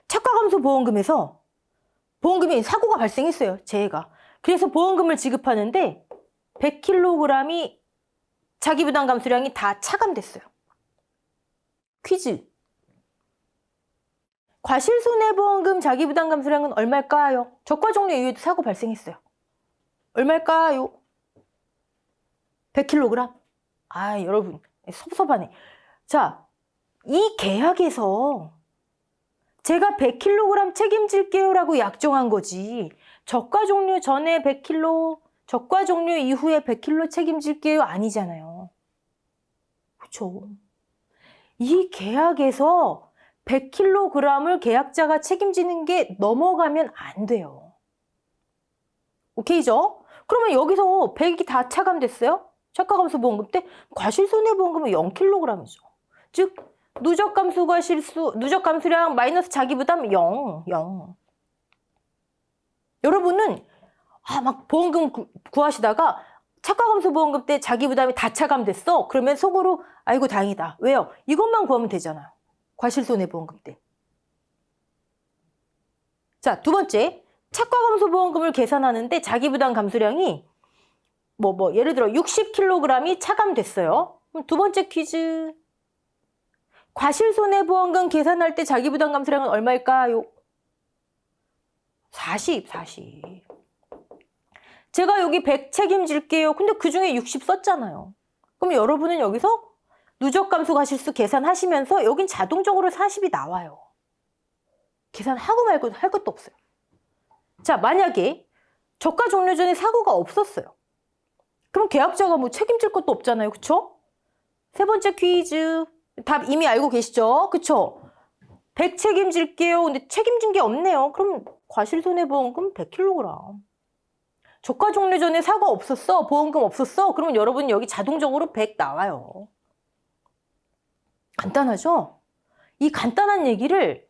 착과 감소 보험금에서 보험금이 사고가 발생했어요. 재해가. 그래서 보험금을 지급하는데 100kg이 자기부담 감수량이 다 차감됐어요. 퀴즈. 과실손해보험금 자기부담 감수량은 얼마일까요? 저가 종류 이후에도 사고 발생했어요. 얼마일까요? 100kg? 여러분 섭섭하네. 자, 이 계약에서 제가 100kg 책임질게요 라고 약정한 거지. 저가 종료 전에 100kg, 저가 종료 이후에 100kg 책임질게요 아니잖아요. 그렇죠? 이 계약에서 100kg을 계약자가 책임지는 게 넘어가면 안 돼요. 오케이죠? 그러면 여기서 100이 다 차감됐어요? 착과감소보험금 때 과실손해보험금은 0kg이죠. 즉 누적 감수량 마이너스 자기부담 0. 여러분은 막 보험금 구하시다가 착과감소보험금 때 자기부담이 다 차감됐어. 그러면 속으로 아이고 다행이다. 왜요? 이것만 구하면 되잖아요. 과실손해보험금 때. 자, 두 번째. 착과감소보험금을 계산하는데 자기부담 감수량이 예를 들어 60kg이 차감됐어요. 그럼 두 번째 퀴즈. 과실손해보험금 계산할 때 자기부담 감수량은 얼마일까요? 40. 제가 여기 100 책임질게요. 근데 그중에 60 썼잖아요. 그럼 여러분은 여기서 누적감수 과실수 계산하시면서 여긴 자동적으로 40이 나와요. 계산하고 말고 할 것도 없어요. 자, 만약에 저가 종료 전에 사고가 없었어요. 그럼 계약자가 책임질 것도 없잖아요. 그쵸? 세 번째 퀴즈. 답 이미 알고 계시죠? 그쵸? 100 책임질게요. 근데 책임진 게 없네요. 그럼 과실손해보험금 100kg. 저가 종료 전에 사고 없었어. 보험금 없었어. 그러면 여러분 여기 자동적으로 100 나와요. 간단하죠? 이 간단한 얘기를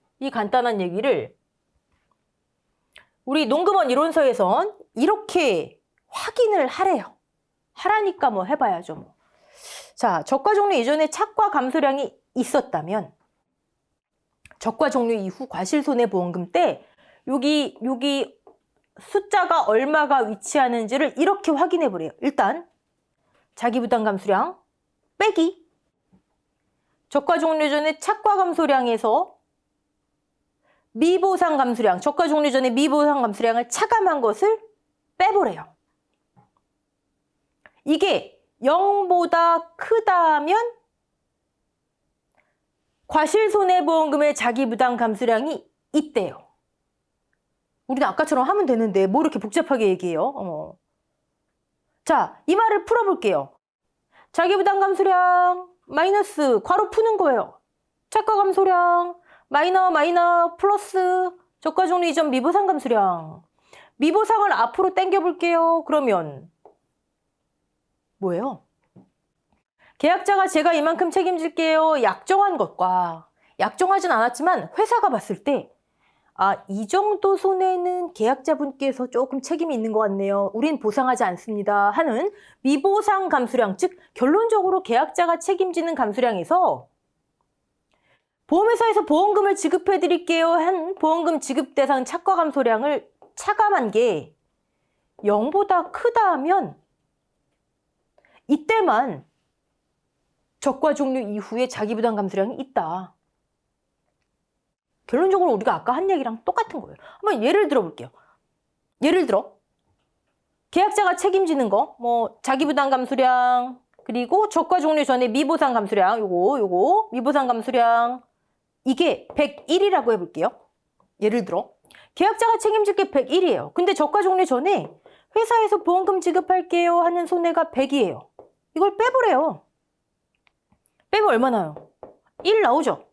우리 농금원 이론서에선 이렇게 확인을 하래요. 하라니까 해봐야죠. 자, 저가 종료 이전에 착과 감소량이 있었다면 저가 종료 이후 과실손해보험금 때 여기 숫자가 얼마가 위치하는지를 이렇게 확인해 보래요. 일단 자기부담 감수량 빼기 저가 종료 전에 착과 감소량에서 미보상 감수량, 저가 종료 전에 미보상 감수량을 차감한 것을 빼보래요. 이게 0보다 크다면 과실손해보험금의 자기부담 감수량이 있대요. 우리는 아까처럼 하면 되는데 뭐 이렇게 복잡하게 얘기해요? 자, 이 말을 풀어볼게요. 자기부담 감수량 마이너스 괄호 푸는 거예요. 착과 감소량 마이너 플러스 저가 종료 이전 미보상 감수량. 미보상을 앞으로 당겨볼게요. 그러면 뭐예요? 계약자가 제가 이만큼 책임질게요. 약정한 것과 약정하진 않았지만 회사가 봤을 때 이 정도 손해는 계약자분께서 조금 책임이 있는 것 같네요. 우린 보상하지 않습니다. 하는 미보상 감수량, 즉 결론적으로 계약자가 책임지는 감수량에서 보험회사에서 보험금을 지급해 드릴게요 한 보험금 지급 대상 착과 감소량을 차감한 게 0보다 크다 하면 이때만 적과 종료 이후에 자기부담 감수량이 있다. 결론적으로 우리가 아까 한 얘기랑 똑같은 거예요. 한번 예를 들어 볼게요. 예를 들어 계약자가 책임지는 거 자기부담 감수량 그리고 적과 종료 전에 미보상 감수량 요거 미보상 감수량 이게 101이라고 해볼게요. 예를 들어 계약자가 책임질 게 101이에요. 근데 저가 종료 전에 회사에서 보험금 지급할게요 하는 손해가 100이에요. 이걸 빼보래요. 빼면 얼마 나요? 1 나오죠?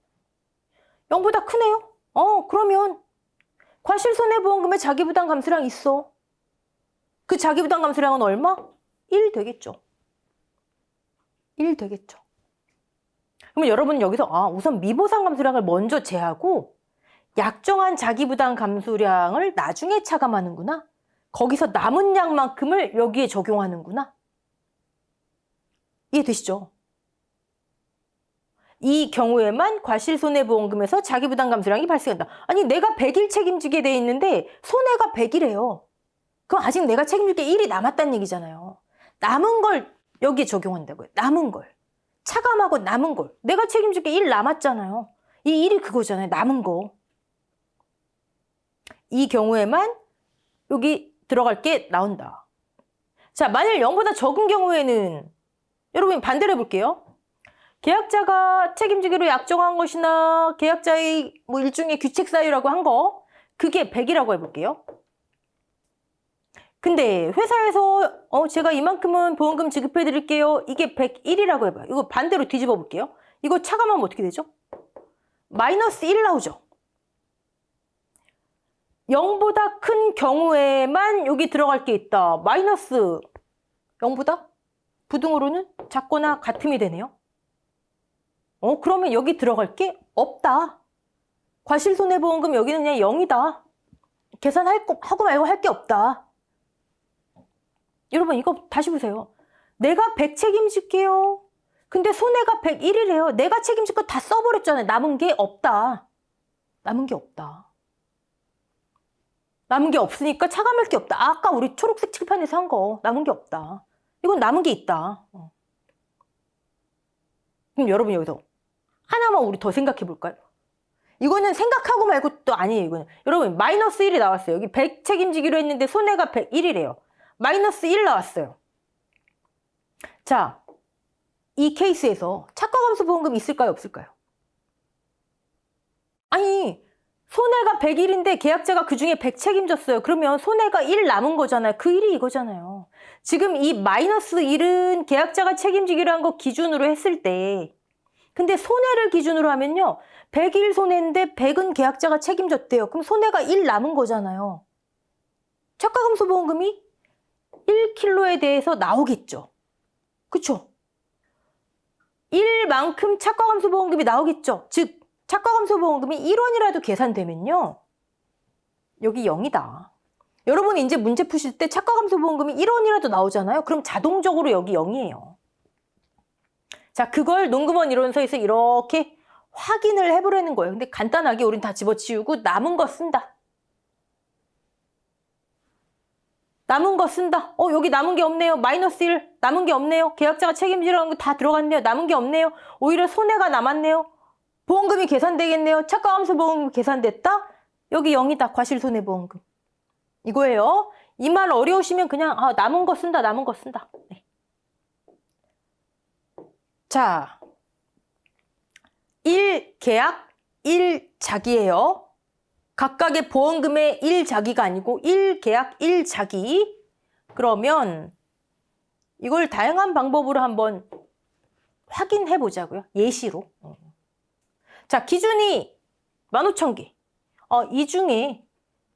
0보다 크네요? 그러면 과실손해보험금에 자기부담 감수량 있어. 그 자기부담 감수량은 얼마? 1 되겠죠. 1 되겠죠. 그러면 여러분 여기서 우선 미보상 감수량을 먼저 제하고 약정한 자기부담 감수량을 나중에 차감하는구나. 거기서 남은 양만큼을 여기에 적용하는구나. 이해되시죠? 이 경우에만 과실손해보험금에서 자기부담 감수량이 발생한다. 아니 내가 100일 책임지게 돼 있는데 손해가 100이래요. 그럼 아직 내가 책임질 게 1이 남았다는 얘기잖아요. 남은 걸 여기에 적용한다고요. 남은 걸. 차감하고 남은 걸. 내가 책임질 게 1 남았잖아요. 이 1이 그거잖아요. 남은 거. 이 경우에만 여기 들어갈 게 나온다. 자, 만일 0보다 적은 경우에는 여러분 반대로 해볼게요. 계약자가 책임지기로 약정한 것이나 계약자의 뭐 일종의 규칙 사유라고 한 거, 그게 100이라고 해볼게요. 근데 회사에서 제가 이만큼은 보험금 지급해 드릴게요. 이게 101이라고 해봐요. 이거 반대로 뒤집어 볼게요. 이거 차감하면 어떻게 되죠? 마이너스 1 나오죠. 0보다 큰 경우에만 여기 들어갈 게 있다. 마이너스 0보다 부등호로는 작거나 같음이 되네요. 그러면 여기 들어갈 게 없다. 과실손해보험금 여기는 그냥 0이다. 계산하고 말고 할 게 없다. 여러분 이거 다시 보세요. 내가 100 책임질게요. 근데 손해가 101이래요. 내가 책임질 거 다 써버렸잖아요. 남은 게 없다. 남은 게 없다. 남은 게 없으니까 차감할 게 없다. 아까 우리 초록색 칠판에서 한 거 남은 게 없다. 이건 남은 게 있다. 그럼 여러분 여기서 하나만 우리 더 생각해 볼까요? 이거는 생각하고 말고 또 아니에요. 이거는 여러분 마이너스 1이 나왔어요. 여기 100 책임지기로 했는데 손해가 101이래요. 마이너스 1 나왔어요. 자, 이 케이스에서 차가감소보험금이 있을까요? 없을까요? 아니, 손해가 101인데 계약자가 그중에 100 책임졌어요. 그러면 손해가 1 남은 거잖아요. 그 1이 이거잖아요. 지금 이 마이너스 1은 계약자가 책임지기로 한 거 기준으로 했을 때, 근데 손해를 기준으로 하면요. 101 손해인데 100은 계약자가 책임졌대요. 그럼 손해가 1 남은 거잖아요. 차가감소보험금이 1kg에 대해서 나오겠죠. 그쵸? 1만큼 차가감소보험금이 나오겠죠. 즉 차가감소보험금이 1원이라도 계산되면요. 여기 0이다. 여러분이 이제 문제 푸실 때 차가감소보험금이 1원이라도 나오잖아요. 그럼 자동적으로 여기 0이에요. 자, 그걸 농구먼 이론서에서 이렇게 확인을 해보려는 거예요. 근데 간단하게 우린 다 집어치우고 남은 거 쓴다. 남은 거 쓴다. 여기 남은 게 없네요. 마이너스 1 남은 게 없네요. 계약자가 책임지라는 거 다 들어갔네요. 남은 게 없네요. 오히려 손해가 남았네요. 보험금이 계산되겠네요. 차가감소보험금 계산됐다. 여기 0이다. 과실손해보험금. 이거예요. 이 말 어려우시면 그냥 남은 거 쓴다. 남은 거 쓴다. 네. 자, 1계약 1자기예요. 각각의 보험금의 1자기가 아니고 1계약 1자기. 그러면 이걸 다양한 방법으로 한번 확인해 보자고요. 예시로. 자, 기준이 15,000개. 이 중에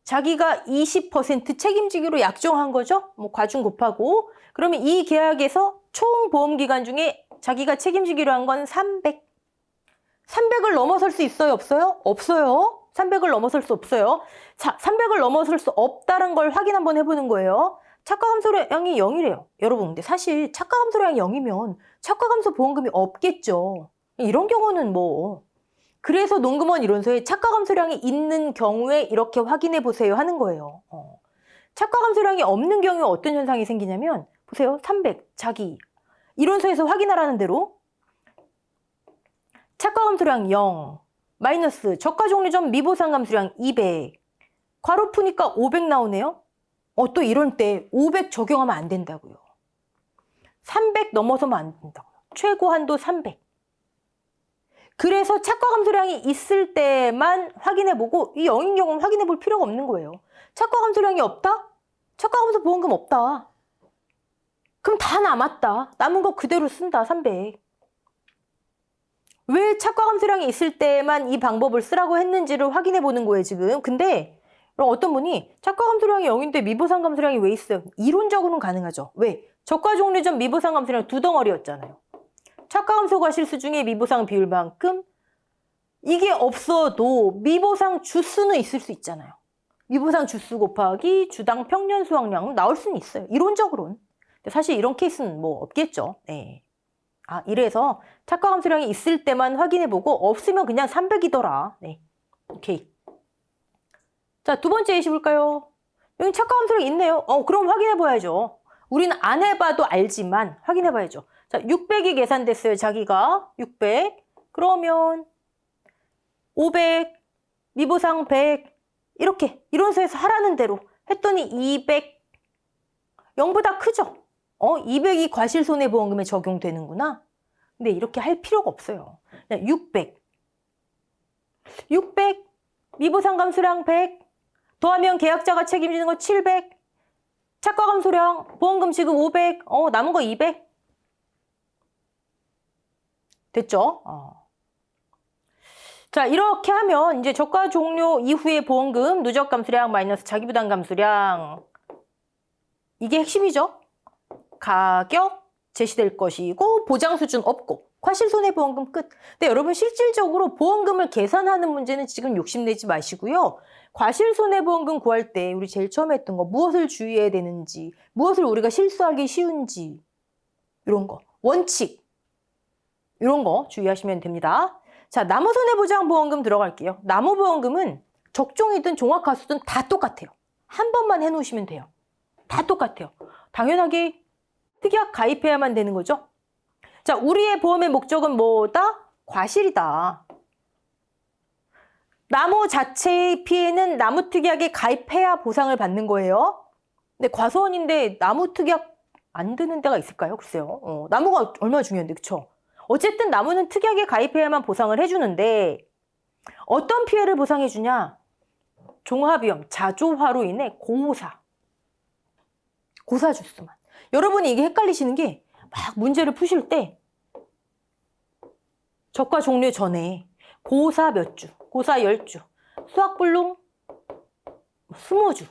자기가 20% 책임지기로 약정한 거죠. 뭐 과중 곱하고. 그러면 이 계약에서 총 보험기간 중에 자기가 책임지기로 한 건 300. 300을 넘어설 수 있어요? 없어요? 없어요. 300을 넘어설 수 없어요. 자, 300을 넘어설 수 없다는 걸 확인 한번 해보는 거예요. 차가감소량이 0이래요. 여러분, 근데 사실 차가감소량이 0이면 차가감소 보험금이 없겠죠. 이런 경우는 뭐. 그래서 농구먼 이론서에 차가감소량이 있는 경우에 이렇게 확인해 보세요 하는 거예요. 차가감소량이 없는 경우에 어떤 현상이 생기냐면 보세요. 300, 자기. 이론서에서 확인하라는 대로 차가감소량 0, 마이너스 저가종류점 미보상감수량 200. 괄호 푸니까 500 나오네요. 또 이럴 때 500 적용하면 안 된다고요. 300 넘어서면 안 된다고요. 최고 한도 300. 그래서 차가감소량이 있을 때만 확인해보고 이 0인 경우는 확인해볼 필요가 없는 거예요. 차가감소량이 없다? 차가감소 보험금 없다. 그럼 다 남았다. 남은 거 그대로 쓴다. 300. 왜 차가감소량이 있을 때만 이 방법을 쓰라고 했는지를 확인해 보는 거예요, 지금. 근데 그럼 어떤 분이 차가감소량이 0인데 미보상감소량이 왜 있어요? 이론적으로는 가능하죠. 왜? 저가종류점 미보상감소량 두 덩어리였잖아요. 차가감소 과실수 중에 미보상 비율만큼 이게 없어도 미보상 주수는 있을 수 있잖아요. 미보상 주수 곱하기 주당 평년 수확량 나올 수는 있어요. 이론적으로는. 근데 사실 이런 케이스는 뭐 없겠죠. 네. 이래서 차가감소량이 있을 때만 확인해보고 없으면 그냥 300이더라. 네, 오케이. 자, 두 번째 예시 볼까요? 여기 차가감소량이 있네요. 그럼 확인해봐야죠. 우리는 안 해봐도 알지만 확인해봐야죠. 자, 600이 계산됐어요. 자기가 600. 그러면 500, 미보상 100 이렇게 이론서에서 하라는 대로 했더니 200 0보다 크죠? 200이 과실손해보험금에 적용되는구나. 근데 이렇게 할 필요가 없어요. 그냥 600 미보상 감소량 100 더하면 계약자가 책임지는 거 700 차가 감소량 보험금 지급 500 남은 거 200 됐죠? 자, 이렇게 하면 이제 저가 종료 이후의 보험금 누적 감소량 마이너스 자기부담 감소량 이게 핵심이죠. 가격 제시될 것이고 보장 수준 없고 과실손해보험금 끝. 근데 여러분 실질적으로 보험금을 계산하는 문제는 지금 욕심내지 마시고요. 과실손해보험금 구할 때 우리 제일 처음에 했던 거 무엇을 주의해야 되는지 무엇을 우리가 실수하기 쉬운지 이런 거 원칙 이런 거 주의하시면 됩니다. 자, 나무손해보장보험금 들어갈게요. 나무보험금은 적종이든 종합가수든 다 똑같아요. 한 번만 해놓으시면 돼요. 다 똑같아요. 당연하게 특약 가입해야만 되는 거죠. 자, 우리의 보험의 목적은 뭐다? 과실이다. 나무 자체의 피해는 나무특약에 가입해야 보상을 받는 거예요. 근데 과수원인데 나무특약 안 드는 데가 있을까요? 글쎄요. 나무가 얼마나 중요한데, 그쵸? 어쨌든 나무는 특약에 가입해야만 보상을 해주는데 어떤 피해를 보상해주냐? 종합위험, 자조화로 인해 고사 주수만. 여러분이 이게 헷갈리시는 게 막 문제를 푸실 때 저가 종료 전에 고사 몇 주, 고사 10주, 수학불능 20주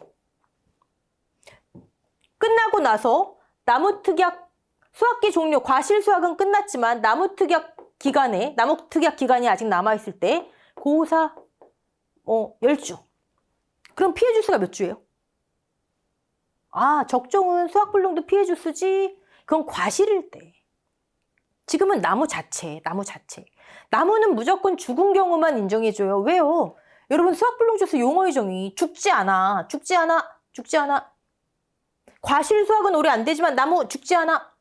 끝나고 나서 나무특약 수학기 종료, 과실수학은 끝났지만 나무특약 기간이 아직 남아있을 때 고사 10주. 그럼 피해 주수가 몇 주예요? 적종은 수학불능도 피해 주수지. 그건 과실일 때. 지금은 나무 자체. 나무는 무조건 죽은 경우만 인정해줘요. 왜요? 여러분 수학불능 주수 용어의 정의 죽지 않아. 과실수학은 오래 안 되지만 나무 죽지 않아.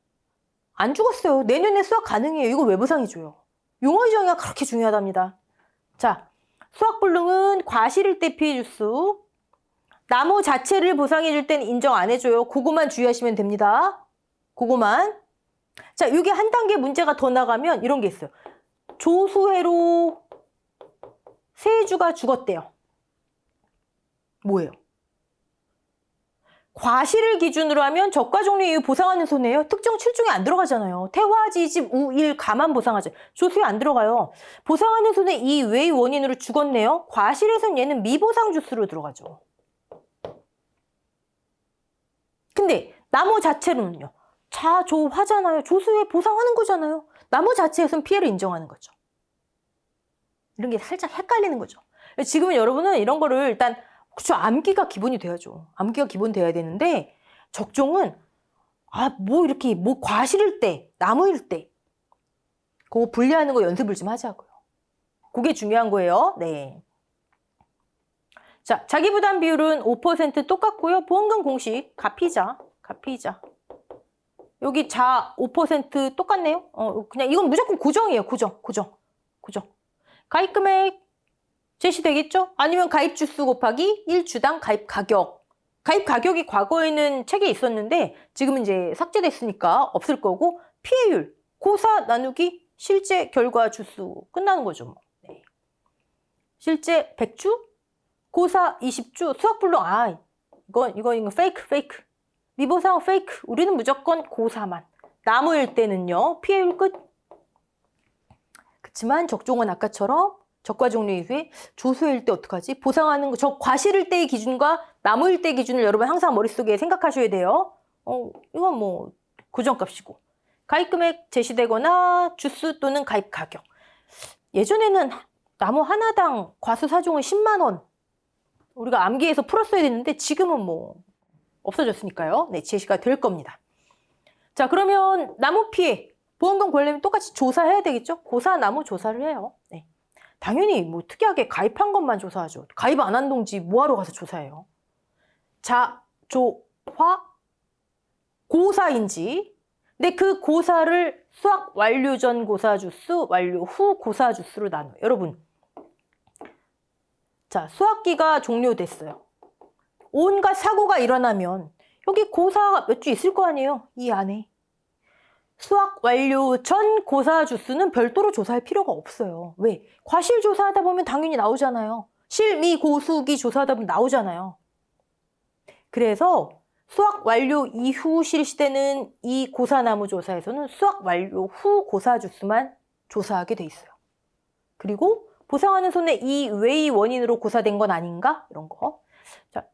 안 죽었어요. 내년에 수학 가능해요. 이거 왜 보상해줘요? 용어의 정의가 그렇게 중요하답니다. 자, 수학불능은 과실일 때 피해 주수. 나무 자체를 보상해줄 땐 인정 안 해줘요. 그거만 주의하시면 됩니다. 그거만. 자, 이게 한 단계 문제가 더 나가면 이런 게 있어요. 조수해로 세주가 죽었대요. 뭐예요? 과실을 기준으로 하면 저가 종료 이후 보상하는 손해예요. 특정 7종에 안 들어가잖아요. 태화, 지집, 우, 일, 가만 보상하죠. 조수에 안 들어가요. 보상하는 손해 이외의 원인으로 죽었네요. 과실에선 얘는 미보상 주수로 들어가죠. 근데 나무 자체로는요. 자조화잖아요. 조수에 보상하는 거잖아요. 나무 자체에선 피해를 인정하는 거죠. 이런 게 살짝 헷갈리는 거죠. 지금은 여러분은 이런 거를 일단 그쵸, 암기가 기본이 돼야죠. 암기가 기본 돼야 되는데 적종은 이렇게 과실일 때, 나무일 때 그거 분리하는 거 연습을 좀 하자고요. 그게 중요한 거예요. 네. 자, 자기부담 비율은 5% 똑같고요. 보험금 공식 가피자. 여기 자 5% 똑같네요. 그냥 이건 무조건 고정이에요. 고정. 가입 금액 제시되겠죠? 아니면 가입 주수 곱하기 1주당 가입 가격. 가입 가격이 과거에는 책에 있었는데 지금은 이제 삭제됐으니까 없을 거고 피해율, 고사 나누기 실제 결과 주수 끝나는 거죠. 뭐. 네. 실제 100주, 고사 20주, 수학불능 이거 페이크. 미보상 페이크. 우리는 무조건 고사만. 나무일 때는요. 피해율 끝. 그치만 적종은 아까처럼 저가 종료 이후에 조수일 때 어떡하지? 보상하는 거, 과실일 때의 기준과 나무일 때 기준을 여러분 항상 머릿속에 생각하셔야 돼요. 이건 뭐 고정값이고. 가입 금액 제시되거나 주수 또는 가입 가격. 예전에는 나무 하나당 과수 사종은 10만 원. 우리가 암기해서 풀었어야 됐는데 지금은 뭐 없어졌으니까요. 네, 제시가 될 겁니다. 자, 그러면 나무 피해 보험금 권리면 똑같이 조사해야 되겠죠? 고사 나무 조사를 해요. 네. 당연히 뭐 특이하게 가입한 것만 조사하죠. 가입 안 한 동지 뭐하러 가서 조사해요? 자, 조, 화, 고사인지. 근데 그 고사를 수학 완료 전 고사 주수, 완료 후 고사 주수로 나눠요. 여러분. 자, 수학기가 종료됐어요. 온갖 사고가 일어나면 여기 고사 몇 주 있을 거 아니에요? 이 안에. 수학 완료 전 고사 주수는 별도로 조사할 필요가 없어요. 왜? 과실 조사하다 보면 당연히 나오잖아요. 실미고수기 조사하다 보면 나오잖아요. 그래서 수학 완료 이후 실시되는 이 고사나무 조사에서는 수학 완료 후 고사 주수만 조사하게 돼 있어요. 그리고 보상하는 손해 이외의 원인으로 고사된 건 아닌가? 이런 거. 자,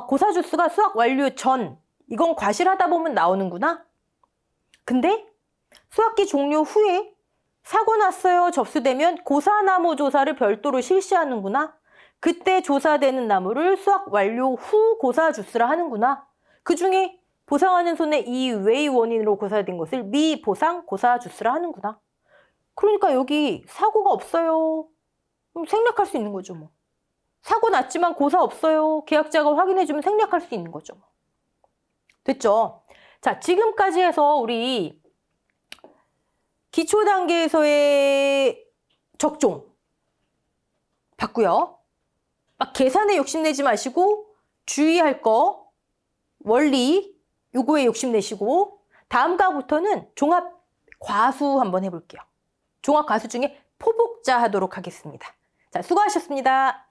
고사 주수가 수학 완료 전, 이건 과실하다 보면 나오는구나. 근데 수학기 종료 후에 사고 났어요 접수되면 고사나무 조사를 별도로 실시하는구나. 그때 조사되는 나무를 수학 완료 후 고사 주수라 하는구나. 그 중에 보상하는 손해 이외의 원인으로 고사된 것을 미보상 고사 주수라 하는구나. 그러니까 여기 사고가 없어요. 그럼 생략할 수 있는 거죠, 뭐. 사고 났지만 고사 없어요. 계약자가 확인해주면 생략할 수 있는 거죠. 뭐. 됐죠? 자, 지금까지 해서 우리 기초 단계에서의 적종 봤고요. 막 계산에 욕심내지 마시고 주의할 거, 원리 요거에 욕심내시고 다음 과부터는 종합 과수 한번 해볼게요. 종합 과수 중에 포복자 하도록 하겠습니다. 자, 수고하셨습니다.